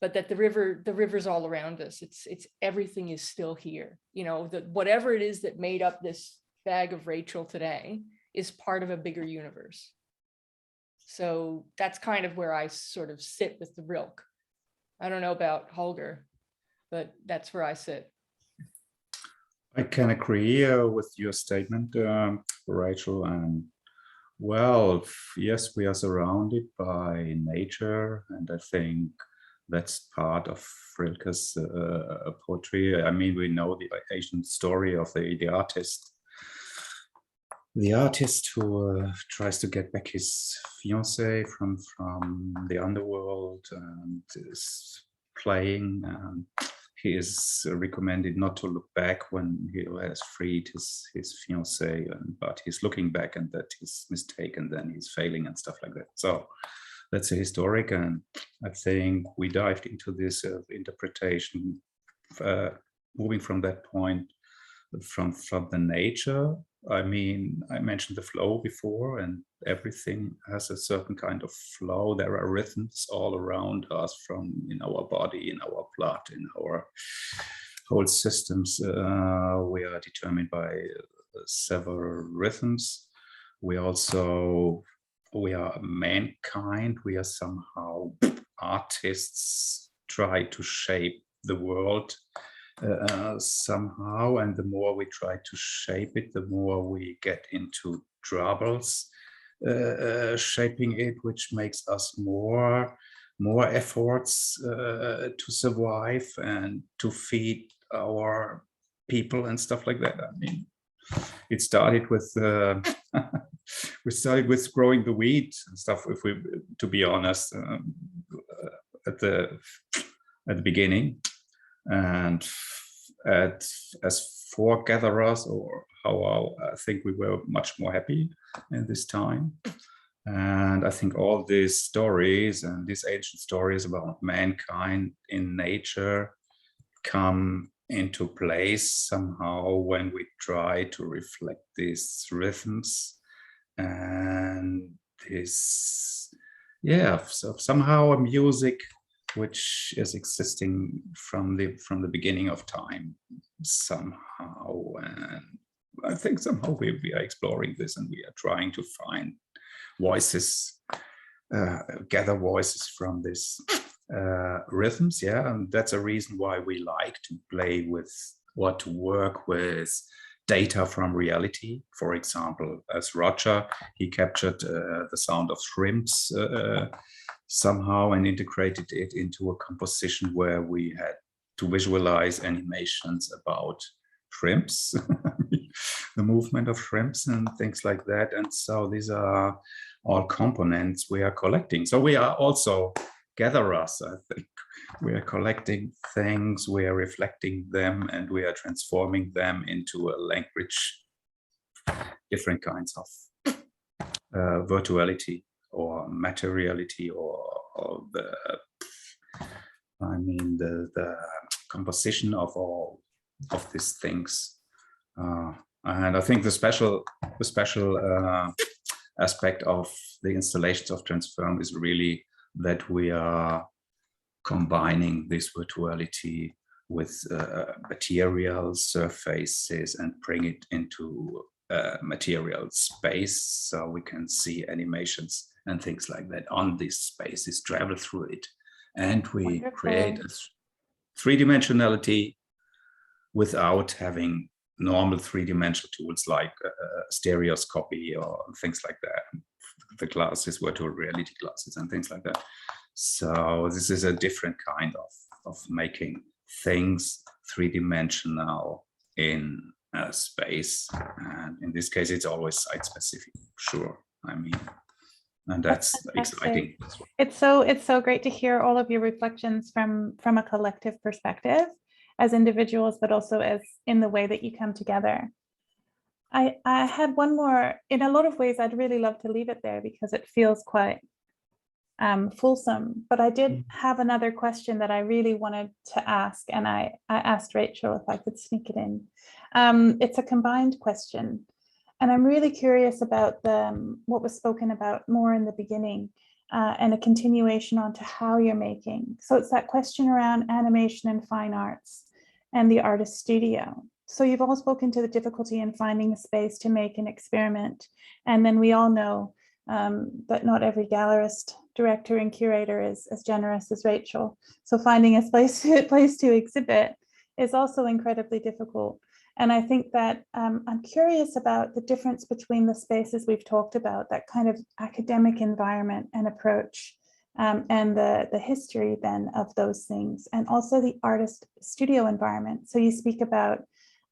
But that the river's all around us. It's everything is still here. You know, whatever it is that made up this bag of Rachel today is part of a bigger universe. So that's kind of where I sort of sit with the Rilke. I don't know about Holger, but that's where I sit. I can agree with your statement, Rachel. And well, yes, we are surrounded by nature, and I think that's part of Rilke's poetry. I mean, we know the Asian story of the artist who tries to get back his fiancée from the underworld and is playing. He is recommended not to look back when he has freed his fiancée, but he's looking back and that he's mistaken, then he's failing and stuff like that. So that's a historic, and I think we dived into this interpretation, moving from that point, from the nature. I mean, I mentioned the flow before, and everything has a certain kind of flow. There are rhythms all around us, from in our body, in our blood, in our whole systems. We are determined by several rhythms. We also we are mankind. We are somehow artists, try to shape the world somehow, and the more we try to shape it, the more we get into troubles shaping it, which makes us more efforts to survive and to feed our people and stuff like that. I mean, it started with we started with growing the wheat and stuff, if we, to be honest, at the beginning, and as foregatherers, or how I think we were much more happy in this time. And I think all these stories and these ancient stories about mankind in nature come into place somehow when we try to reflect these rhythms and this, so somehow a music which is existing from the beginning of time somehow. And I think somehow we are exploring this, and we are trying to find voices, gather voices from this rhythms. And that's a reason why we like to play with or to work with data from reality. For example, as Roger, he captured the sound of shrimps somehow and integrated it into a composition where we had to visualize animations about shrimps, the movement of shrimps and things like that. And so these are all components we are collecting. So we are also gatherers, I think. We are collecting things, we are reflecting them, and we are transforming them into a language, different kinds of virtuality or materiality, or the composition of all of these things. And I think the special aspect of the installations of Transform is really that we are combining this virtuality with material surfaces and bring it into material space, so we can see animations and things like that on these spaces, travel through it, and we Wonderful. create a three-dimensionality without having normal three-dimensional tools like stereoscopy or things like that, the glasses, virtual reality glasses and things like that. So this is a different kind of making things three-dimensional in space, and in this case it's always site-specific, sure. I mean, and that's exciting. It's so great to hear all of your reflections from a collective perspective as individuals, but also as in the way that you come together. I had one more. In a lot of ways, I'd really love to leave it there because it feels quite fulsome, but I did have another question that I really wanted to ask, and I asked Rachel if I could sneak it in. It's a combined question, and I'm really curious about what was spoken about more in the beginning, and a continuation onto how you're making. So it's that question around animation and fine arts and the artist studio. So you've all spoken to the difficulty in finding a space to make an experiment, and then we all know that not every gallerist, director, and curator is as generous as Rachel. So finding a place to exhibit is also incredibly difficult. And I think that I'm curious about the difference between the spaces we've talked about, that kind of academic environment and approach, and the history then of those things, and also the artist studio environment. So you speak about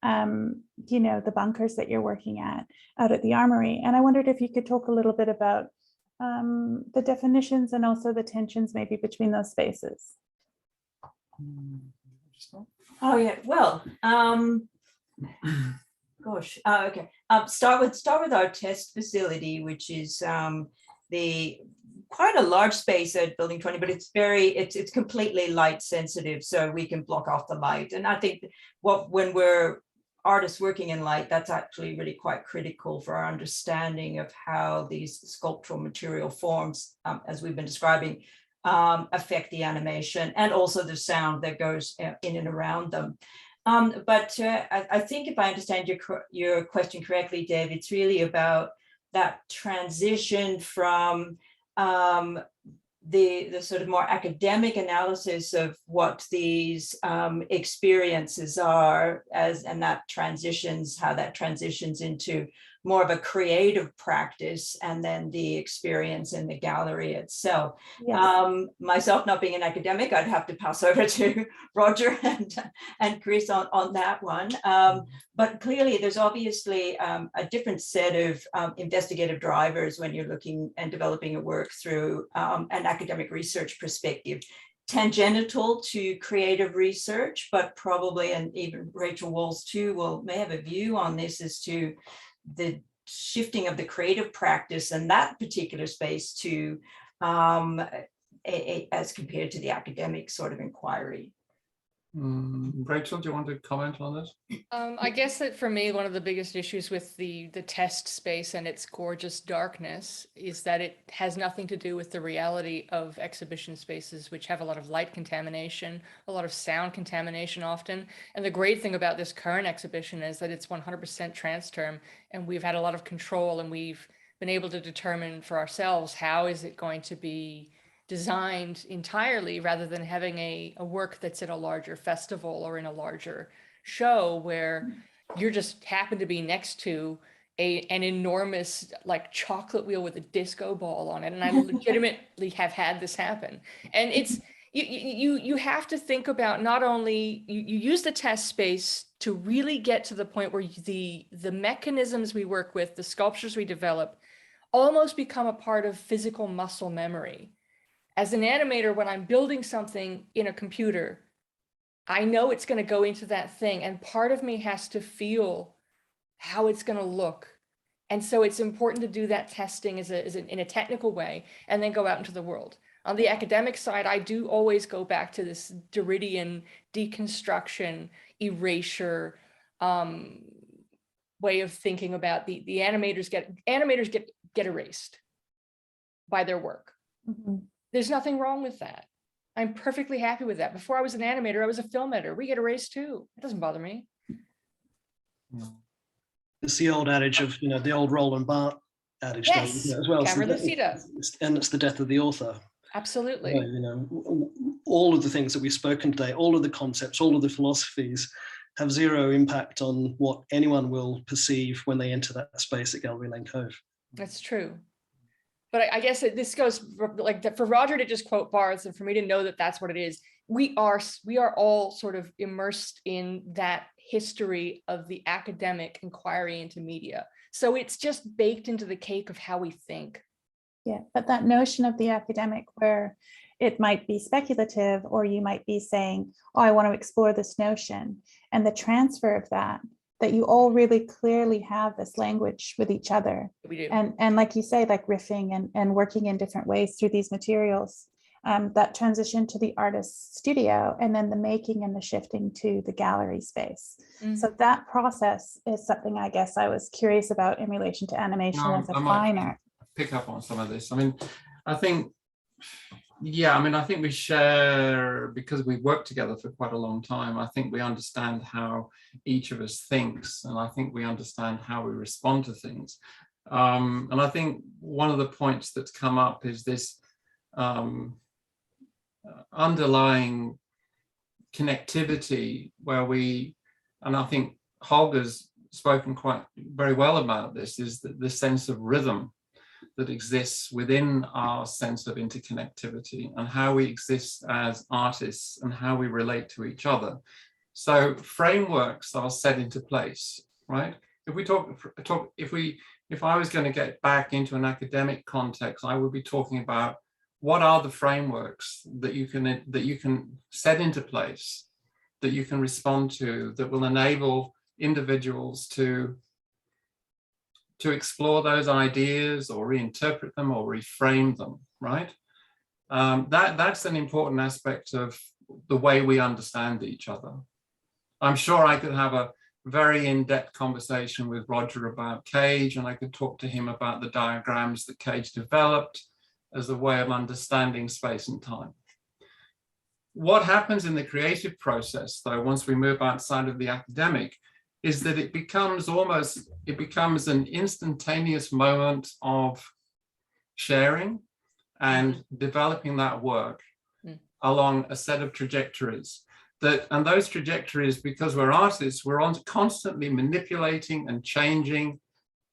the bunkers that you're working out at the Armory. And I wondered if you could talk a little bit about the definitions and also the tensions maybe between those spaces. Oh yeah, well, gosh, okay. Start with our test facility, which is quite a large space at Building 20, but it's completely light sensitive, so we can block off the light. And I think when we're artists working in light, that's actually really quite critical for our understanding of how these sculptural material forms, as we've been describing, affect the animation and also the sound that goes in and around them. But I think if I understand your question correctly, Dave, it's really about that transition from the sort of more academic analysis of what these experiences are, and that transitions, how that transitions into more of a creative practice, and then the experience in the gallery itself. Yes. Myself not being an academic, I'd have to pass over to Roger and Chris on that one. But clearly there's obviously a different set of investigative drivers when you're looking and developing a work through an academic research perspective. Tangential to creative research, but probably, and even Rachel Walls too may have a view on this, as to the shifting of the creative practice and that particular space to as compared to the academic sort of inquiry. Rachel, do you want to comment on this? I guess that for me, one of the biggest issues with the test space and its gorgeous darkness is that it has nothing to do with the reality of exhibition spaces, which have a lot of light contamination, a lot of sound contamination often. And the great thing about this current exhibition is that it's 100% trans-term, and we've had a lot of control, and we've been able to determine for ourselves how is it going to be designed entirely, rather than having a work that's in a larger festival or in a larger show where you're just happen to be next to an enormous like chocolate wheel with a disco ball on it. And I legitimately have had this happen. And it's you have to think about not only you use the test space to really get to the point where the mechanisms we work with, the sculptures we develop, almost become a part of physical muscle memory. As an animator, when I'm building something in a computer, I know it's going to go into that thing, and part of me has to feel how it's going to look. And so it's important to do that testing in a technical way, and then go out into the world. On the academic side, I do always go back to this Derridian deconstruction, erasure way of thinking about the animators get erased by their work. Mm-hmm. There's nothing wrong with that. I'm perfectly happy with that. Before I was an animator, I was a film editor. We get erased too. It doesn't bother me. It's the old adage of, the old Roland Barthes adage, Yes, as well. camera lucida. And it's the death of the author. Absolutely. All of the things that we've spoken today, all of the concepts, all of the philosophies have zero impact on what anyone will perceive when they enter that space at Gallery Lane Cove. That's true. But I guess this goes for Roger to just quote Barthes, and for me to know that that's what it is. We are all sort of immersed in that history of the academic inquiry into media. So it's just baked into the cake of how we think. Yeah, but that notion of the academic, where it might be speculative, or you might be saying, oh, I want to explore this notion, and the transfer of that you all really clearly have this language with each other. We do. And like you say, like riffing and working in different ways through these materials, that transition to the artist's studio, and then the making and the shifting to the gallery space. Mm-hmm. So that process is something I guess I was curious about in relation to animation as a fine art. Pick up on some of this. I mean, I think we share, because we worked together for quite a long time, I think we understand how each of us thinks, and I think we understand how we respond to things. And I think one of the points that's come up is this underlying connectivity where and I think Holger's spoken quite very well about this, is that the sense of rhythm that exists within our sense of interconnectivity, and how we exist as artists and how we relate to each other. So frameworks are set into place, right? If we if I was going to get back into an academic context, I would be talking about what are the frameworks that you can set into place, that you can respond to, that will enable individuals to explore those ideas or reinterpret them or reframe them, right? That's an important aspect of the way we understand each other. I'm sure I could have a very in-depth conversation with Roger about Cage, and I could talk to him about the diagrams that Cage developed as a way of understanding space and time. What happens in the creative process, though, once we move outside of the academic, is that it becomes an instantaneous moment of sharing and developing that work along a set of trajectories. And those trajectories, because we're artists, we're constantly manipulating and changing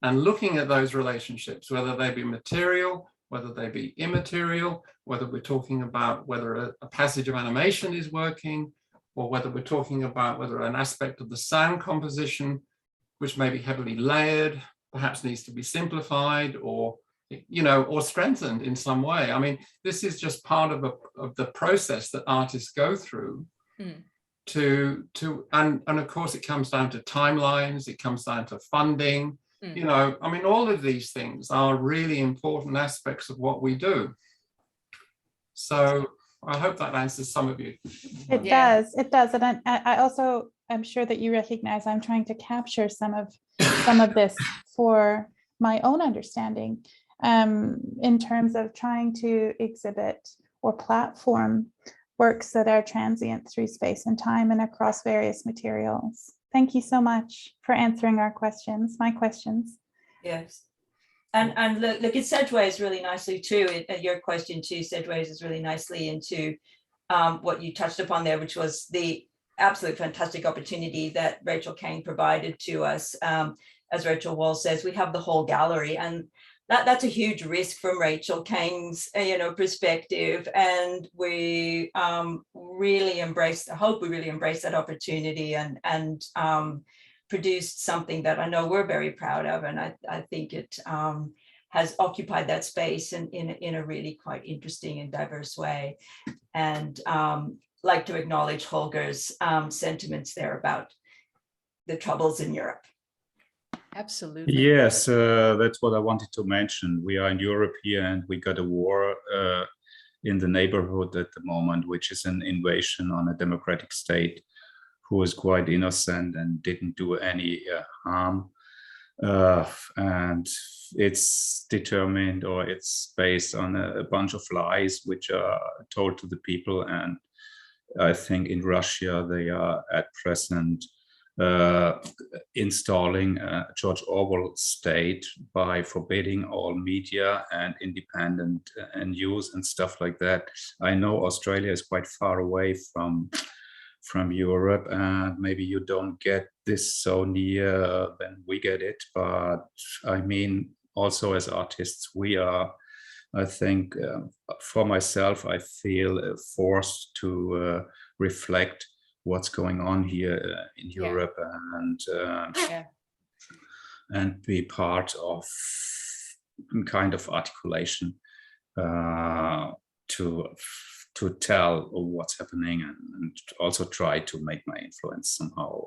and looking at those relationships, whether they be material, whether they be immaterial, whether we're talking about whether a passage of animation is working, or whether we're talking about whether an aspect of the sound composition, which may be heavily layered, perhaps needs to be simplified or, you know, or strengthened in some way. I mean, this is just part of the process that artists go through. And of course it comes down to timelines, it comes down to funding, you know, I mean, all of these things are really important aspects of what we do. So I hope that answers some of you. It does. And I also, I'm sure that you recognize I'm trying to capture some of this for my own understanding, in terms of trying to exhibit or platform works that are transient through space and time and across various materials. Thank you so much for answering my questions. Yes. And look, it segues really nicely too. Your question too segues really nicely into what you touched upon there, which was the absolute fantastic opportunity that Rachel Kang provided to us. As Rachel Wall says, we have the whole gallery, and that's a huge risk from Rachel Kang's perspective. And we really embrace that opportunity and produced something that I know we're very proud of, and I think it has occupied that space in a really quite interesting and diverse way. And like to acknowledge Holger's sentiments there about the troubles in Europe. Absolutely. Yes, that's what I wanted to mention. We are in Europe here, and we got a war in the neighborhood at the moment, which is an invasion on a democratic state who is quite innocent and didn't do any harm. And it's determined, or it's based on a bunch of lies which are told to the people. And I think in Russia, they are at present installing a George Orwell state by forbidding all media and independent news and stuff like that. I know Australia is quite far away from Europe, and maybe you don't get this so near when we get it, but I mean, also as artists, we are, I think, for myself, I feel forced to reflect what's going on here in Europe, and be part of kind of articulation to tell what's happening, and also try to make my influence somehow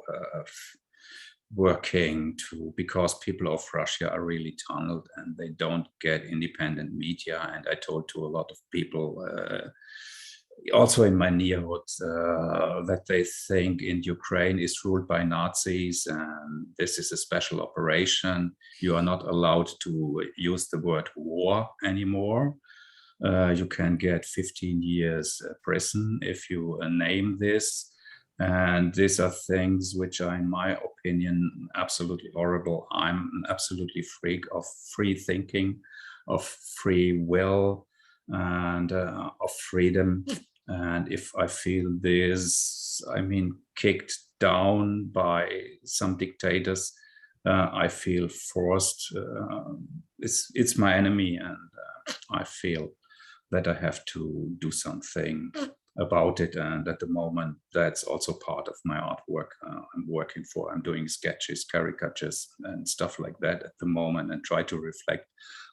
working because people of Russia are really tunneled and they don't get independent media. And I told to a lot of people also in my neighborhood that they think in Ukraine is ruled by Nazis and this is a special operation. You are not allowed to use the word war anymore. You can get 15 years prison if you name this. And these are things which are, in my opinion, absolutely horrible. I'm an absolutely freak of free thinking, of free will, and of freedom. And if I feel this, I mean, kicked down by some dictators, I feel forced. It's my enemy, and I feel that I have to do something about it. And at the moment, that's also part of my artwork I'm working for. I'm doing sketches, caricatures, and stuff like that at the moment, and try to reflect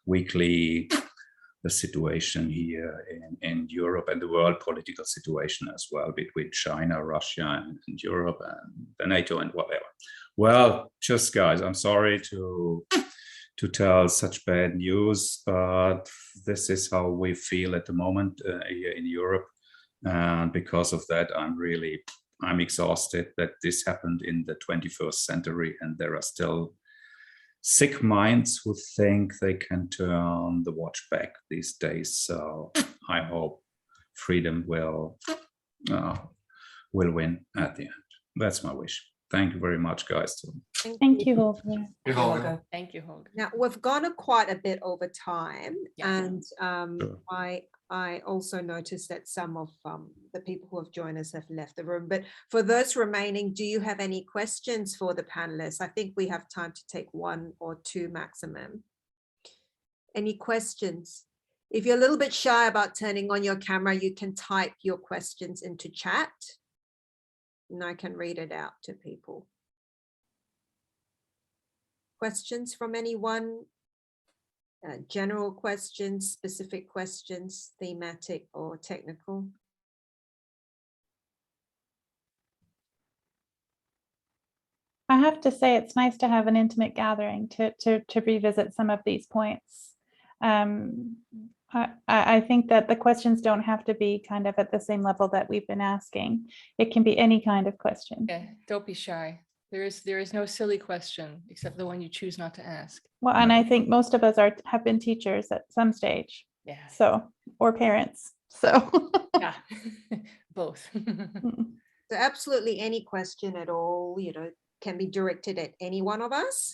weekly the situation here in Europe and the world political situation as well, between China, Russia, and Europe, and the NATO and whatever. Well, just guys, I'm sorry to tell such bad news, but this is how we feel at the moment here in Europe. And because of that, I'm exhausted that this happened in the 21st century, and there are still sick minds who think they can turn the watch back these days. So I hope freedom will win at the end. That's my wish. Thank you very much, guys. Thank you, Holger. You're welcome. Holger. Thank you, Holger. Now, we've gone quite a bit over time, Yeah. and Sure. I also noticed that some of the people who have joined us have left the room. But for those remaining, do you have any questions for the panelists? I think we have time to take 1 or 2 maximum. Any questions? If you're a little bit shy about turning on your camera, you can type your questions into chat, and I can read it out to people. Questions from anyone? General questions, specific questions, thematic or technical? I have to say, it's nice to have an intimate gathering to revisit some of these points. I think that the questions don't have to be kind of at the same level that we've been asking. It can be any kind of question. Yeah, don't be shy. There is no silly question except the one you choose not to ask. Well, and I think most of us have been teachers at some stage, Yeah. so, or parents, so. Yeah. Both. So absolutely any question at all, you know, can be directed at any one of us.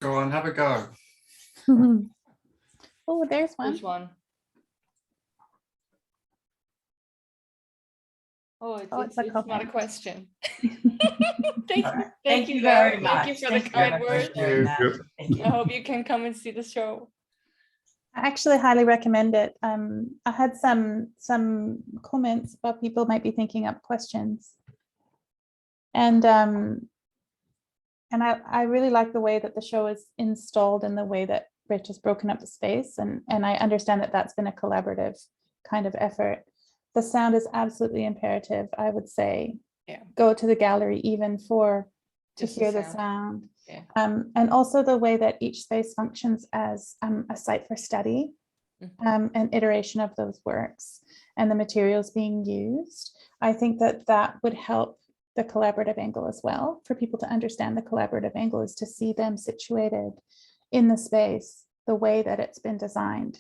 Go on, have a go. Oh, there's one. There's one. Oh, it's a it's not a comment. question. Thank you very much. Thank you for the Thank you kind very much words. for sharing that. Good. Thank you. I hope you can come and see the show. I actually highly recommend it. I had some comments about people might be thinking up questions. And I really like the way that the show is installed and the way that Rich has broken up the space. And I understand that that's been a collaborative kind of effort. The sound is absolutely imperative, I would say. Yeah. Go to the gallery even to Just the hear the sound. sound. Yeah. And also the way that each space functions as a site for study, and iteration of those works and the materials being used. I think that would help the collaborative angle as well. For people to understand the collaborative angle is to see them situated in the space, the way that it's been designed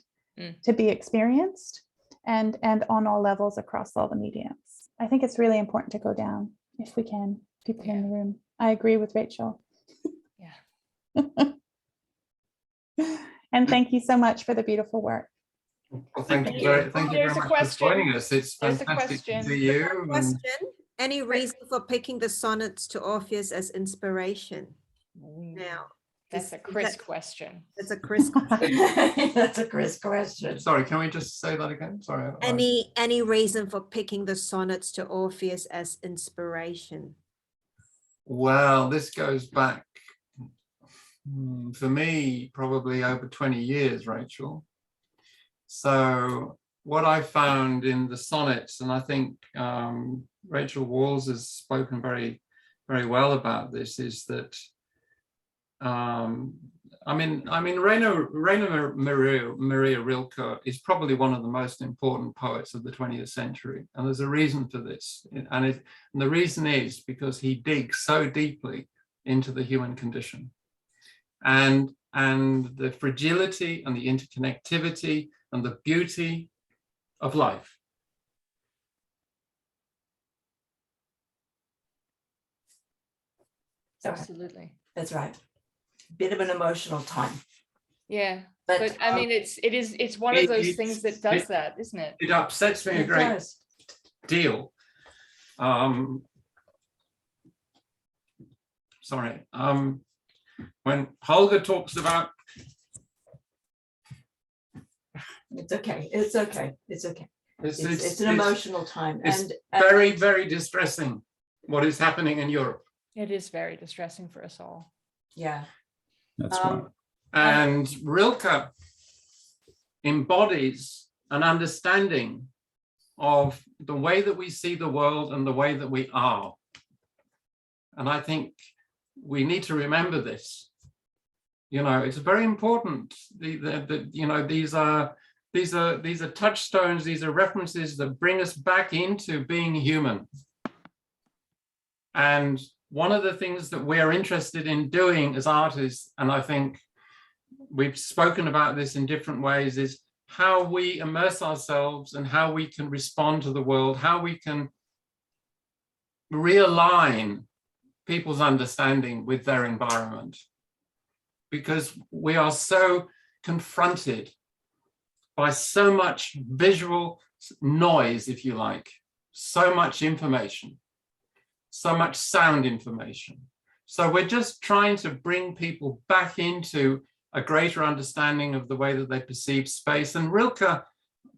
to be experienced and on all levels across all the mediums. I think it's really important to go down if we can, people in the room. I agree with Rachel. Yeah. And thank you so much for the beautiful work. Well, thank you There's very a much question. for joining us. It's There's a fantastic to question. see you. and- Question, any reason for picking the sonnets to Orpheus as inspiration? Now, That's a is Chris that- question. That's a Chris. That's a Chris question. Sorry, can we just say that again? Sorry. Any reason for picking the sonnets to Orpheus as inspiration? Well, this goes back, for me, probably over 20 years, Rachel. So what I found in the sonnets, and I think Rachel Walls has spoken very, very well about this, is that Rainer Maria Rilke is probably one of the most important poets of the 20th century, and there's a reason for this, and the reason is because he digs so deeply into the human condition, and the fragility and the interconnectivity and the beauty of life. Absolutely. That's right. Bit of an emotional time. Yeah. But, But I mean, it's one of those things that does that, isn't it? It upsets me a it great does. deal. When Holger talks about, It's okay. It's okay. It's okay. It's an it's emotional time. it's And very, very distressing what is happening in Europe. It is very distressing for us all. yeah. That's right. And Rilke embodies an understanding of the way that we see the world and the way that we are. And I think we need to remember this. You know, it's very important. You know, these are touchstones, these are references that bring us back into being human. And one of the things that we are interested in doing as artists, and I think we've spoken about this in different ways, is how we immerse ourselves and how we can respond to the world, how we can realign people's understanding with their environment. Because we are so confronted by so much visual noise, if you like, so much information, so much sound information. So we're just trying to bring people back into a greater understanding of the way that they perceive space. And Rilke,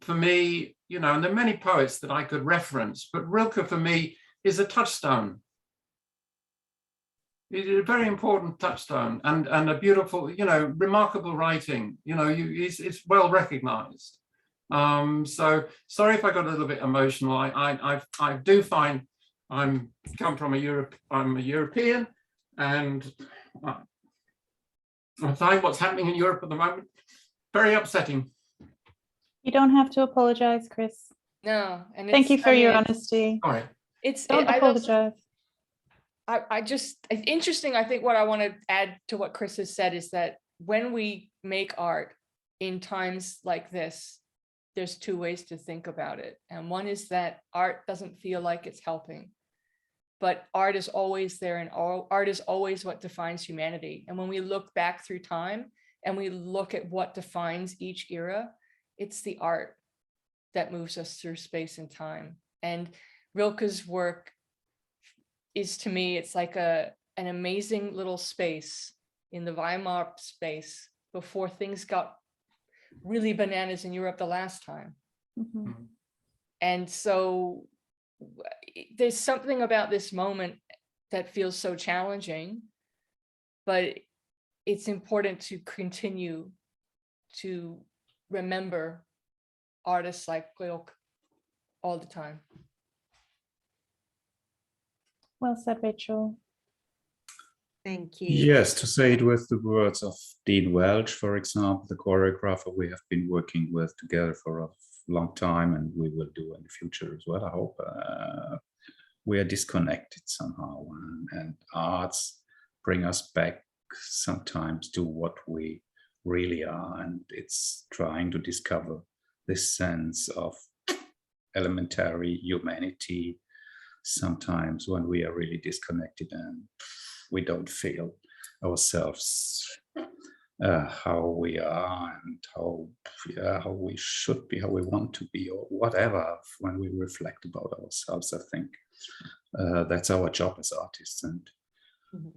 for me, you know, and there are many poets that I could reference, but Rilke for me is a touchstone. It's a very important touchstone and a beautiful, you know, remarkable writing, you know, it's well recognized. So sorry if I got a little bit emotional. I do find I'm a European, and I find what's happening in Europe at the moment very upsetting. You don't have to apologize, Chris. No, and Thank you it's- for I mean, your it's- honesty. All right. It's Don't I also- apologize. it's interesting. I think what I want to add to what Chris has said is that when we make art in times like this, there's two ways to think about it. And one is that art doesn't feel like it's helping, but art is always there, and art is always what defines humanity. And when we look back through time and we look at what defines each era, it's the art that moves us through space and time. And Rilke's work is, to me, it's like an amazing little space in the Weimar space before things got really bananas in Europe the last time. Mhm. And so there's something about this moment that feels so challenging, but it's important to continue to remember artists like Rilke all the time. Well said, Rachel. Thank you. Yes, to say it with the words of Dean Welch, for example, the choreographer we have been working with together for a long time, and we will do in the future as well, I hope. We are disconnected somehow, and arts bring us back sometimes to what we really are, and it's trying to discover this sense of elementary humanity sometimes when we are really disconnected and we don't feel ourselves how we are and how we should be, how we want to be, or whatever. When we reflect about ourselves, I think that's our job as artists, and Mhm.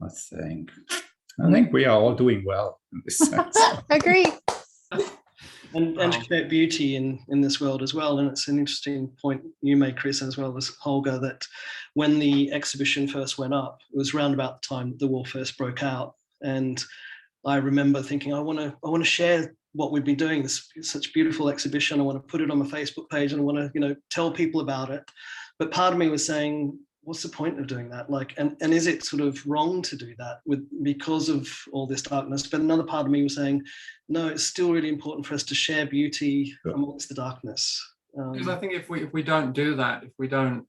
I think we are all doing well in this sense. Agree. And to create beauty in this world as well. And it's an interesting point you made, Chris, as well as Holger, that when the exhibition first went up, it was around about the time the war first broke out. And I remember thinking, I want to share what we've been doing, this such beautiful exhibition. I want to put it on my Facebook page, and I want to, you know, tell people about it. But part of me was saying, what's the point of doing that? Like, and is it sort of wrong to do that because of all this darkness? But another part of me was saying, no, it's still really important for us to share beauty amongst the darkness. Because I think if we don't do that, if we don't,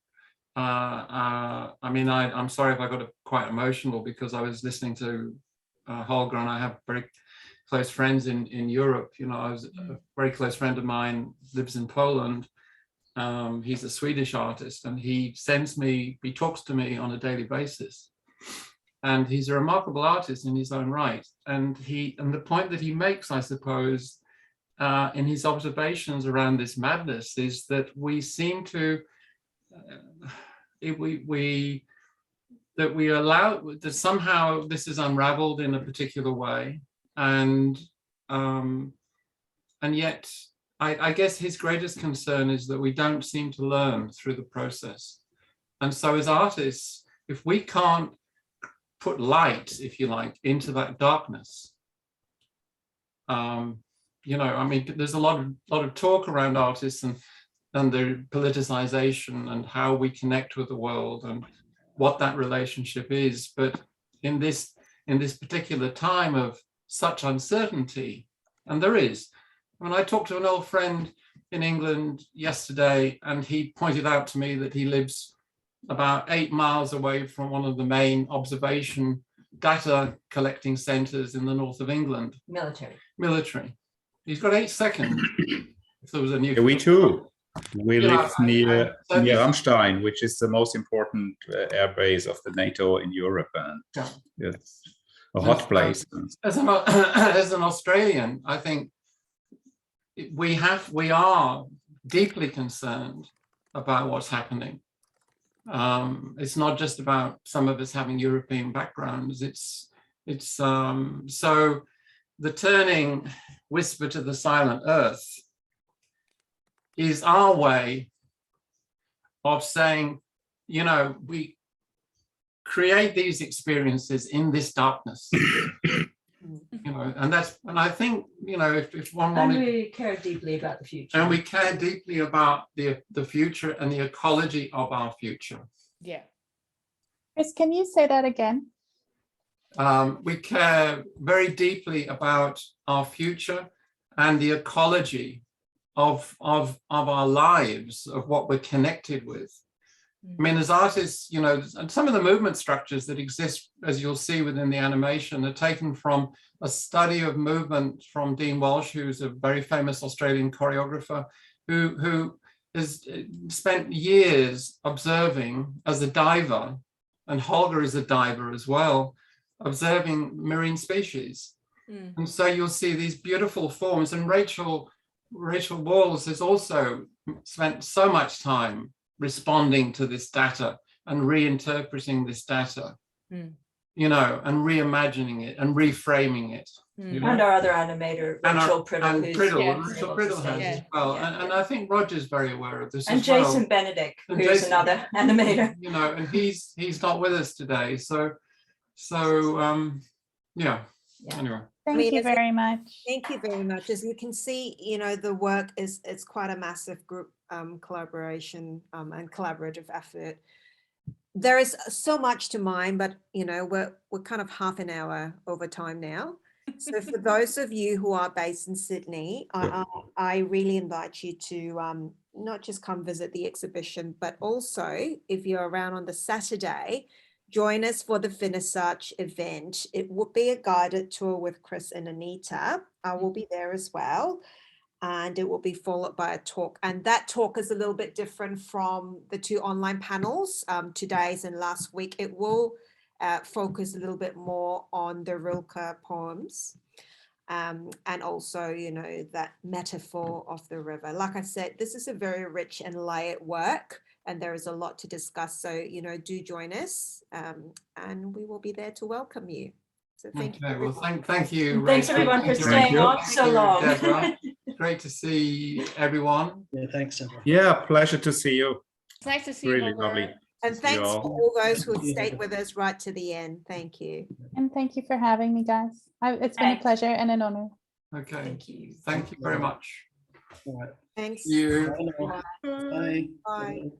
I mean, I'm sorry if I got quite emotional, because I was listening to Holger, and I have very close friends in Europe. You know, a very close friend of mine lives in Poland. He's a Swedish artist, and he talks to me on a daily basis. And he's a remarkable artist in his own right. And the point that he makes, I suppose, in his observations around this madness, is that we seem to, that somehow this is unraveled in a particular way. And yet, I guess his greatest concern is that we don't seem to learn through the process. And so as artists, if we can't put light, if you like, into that darkness, you know, I mean, there's a lot of talk around artists and the politicization and how we connect with the world and what that relationship is. But in this particular time of such uncertainty, and there is, when I talked to an old friend in England yesterday, and he pointed out to me that he lives about 8 miles away from one of the main observation data collecting centers in the north of England. Military. military. He's got 8 seconds if there was a nuclear. We too. We Yeah, live near so near this- Ramstein, which is the most important air base of the NATO in Europe, and Yeah. it's a hot place. As an as an Australian, I think we are deeply concerned about what's happening. It's not just about some of us having European backgrounds. It's so the turning whisper to the silent earth is our way of saying, you know, we create these experiences in this darkness. You know, and I think, you know, if one And wanted, we care deeply about the future. and we care deeply about the future and the ecology of our future. Yeah. Chris, can you say that again? We care very deeply about our future and the ecology of our lives, of what we're connected with. I mean, as artists, you know, and some of the movement structures that exist, as you'll see within the animation, are taken from a study of movement from Dean Walsh, who's a very famous Australian choreographer, who has spent years observing as a diver, and Holger is a diver as well, observing marine species. Mm. And so you'll see these beautiful forms. And Rachel Walls has also spent so much time responding to this data and reinterpreting this data, you know, and reimagining it and reframing it. You know? And our other animator, And Rachel Priddle, and who's Priddle, yeah, Rachel able to Priddle say has yeah, as well. yeah, And I think Roger's very aware of this and as well. Jason Benedict, And who's Jason- another animator. You know, and he's not with us today. So yeah. Yeah. Anyway. Thank mean, you is it- very much. Thank you very much. As you can see, you know, the work it's quite a massive group collaboration and collaborative effort. There is so much to mine, but you know, we're kind of half an hour over time now. So for those of you who are based in Sydney, I really invite you to not just come visit the exhibition, but also if you're around on the Saturday, join us for the Finisarch event. It will be a guided tour with Chris and Anita. I will be there as well. And it will be followed by a talk. And that talk is a little bit different from the two online panels, today's and last week. It will focus a little bit more on the Rilke poems. And also, you know, that metaphor of the river. Like I said, this is a very rich and layered work, and there is a lot to discuss. So, you know, do join us, and we will be there to welcome you. So thank you. Okay, well, everyone. thank you. And thanks Rachel. everyone for Thank you, staying Rachel. on Thank so you, long. Deborah. Great to see everyone. Yeah, thanks, Deborah. Yeah, pleasure to see you. It's nice to see you. Really Holger. lovely. And See you thanks for all. all those who have Yeah. stayed with us right to the end. Thank you. And thank you for having me, guys. It's been a Thanks. pleasure and an honor. Okay, Thank you. thank you very much. All right. Thanks. You. Bye now. Bye. Bye. Bye. Bye.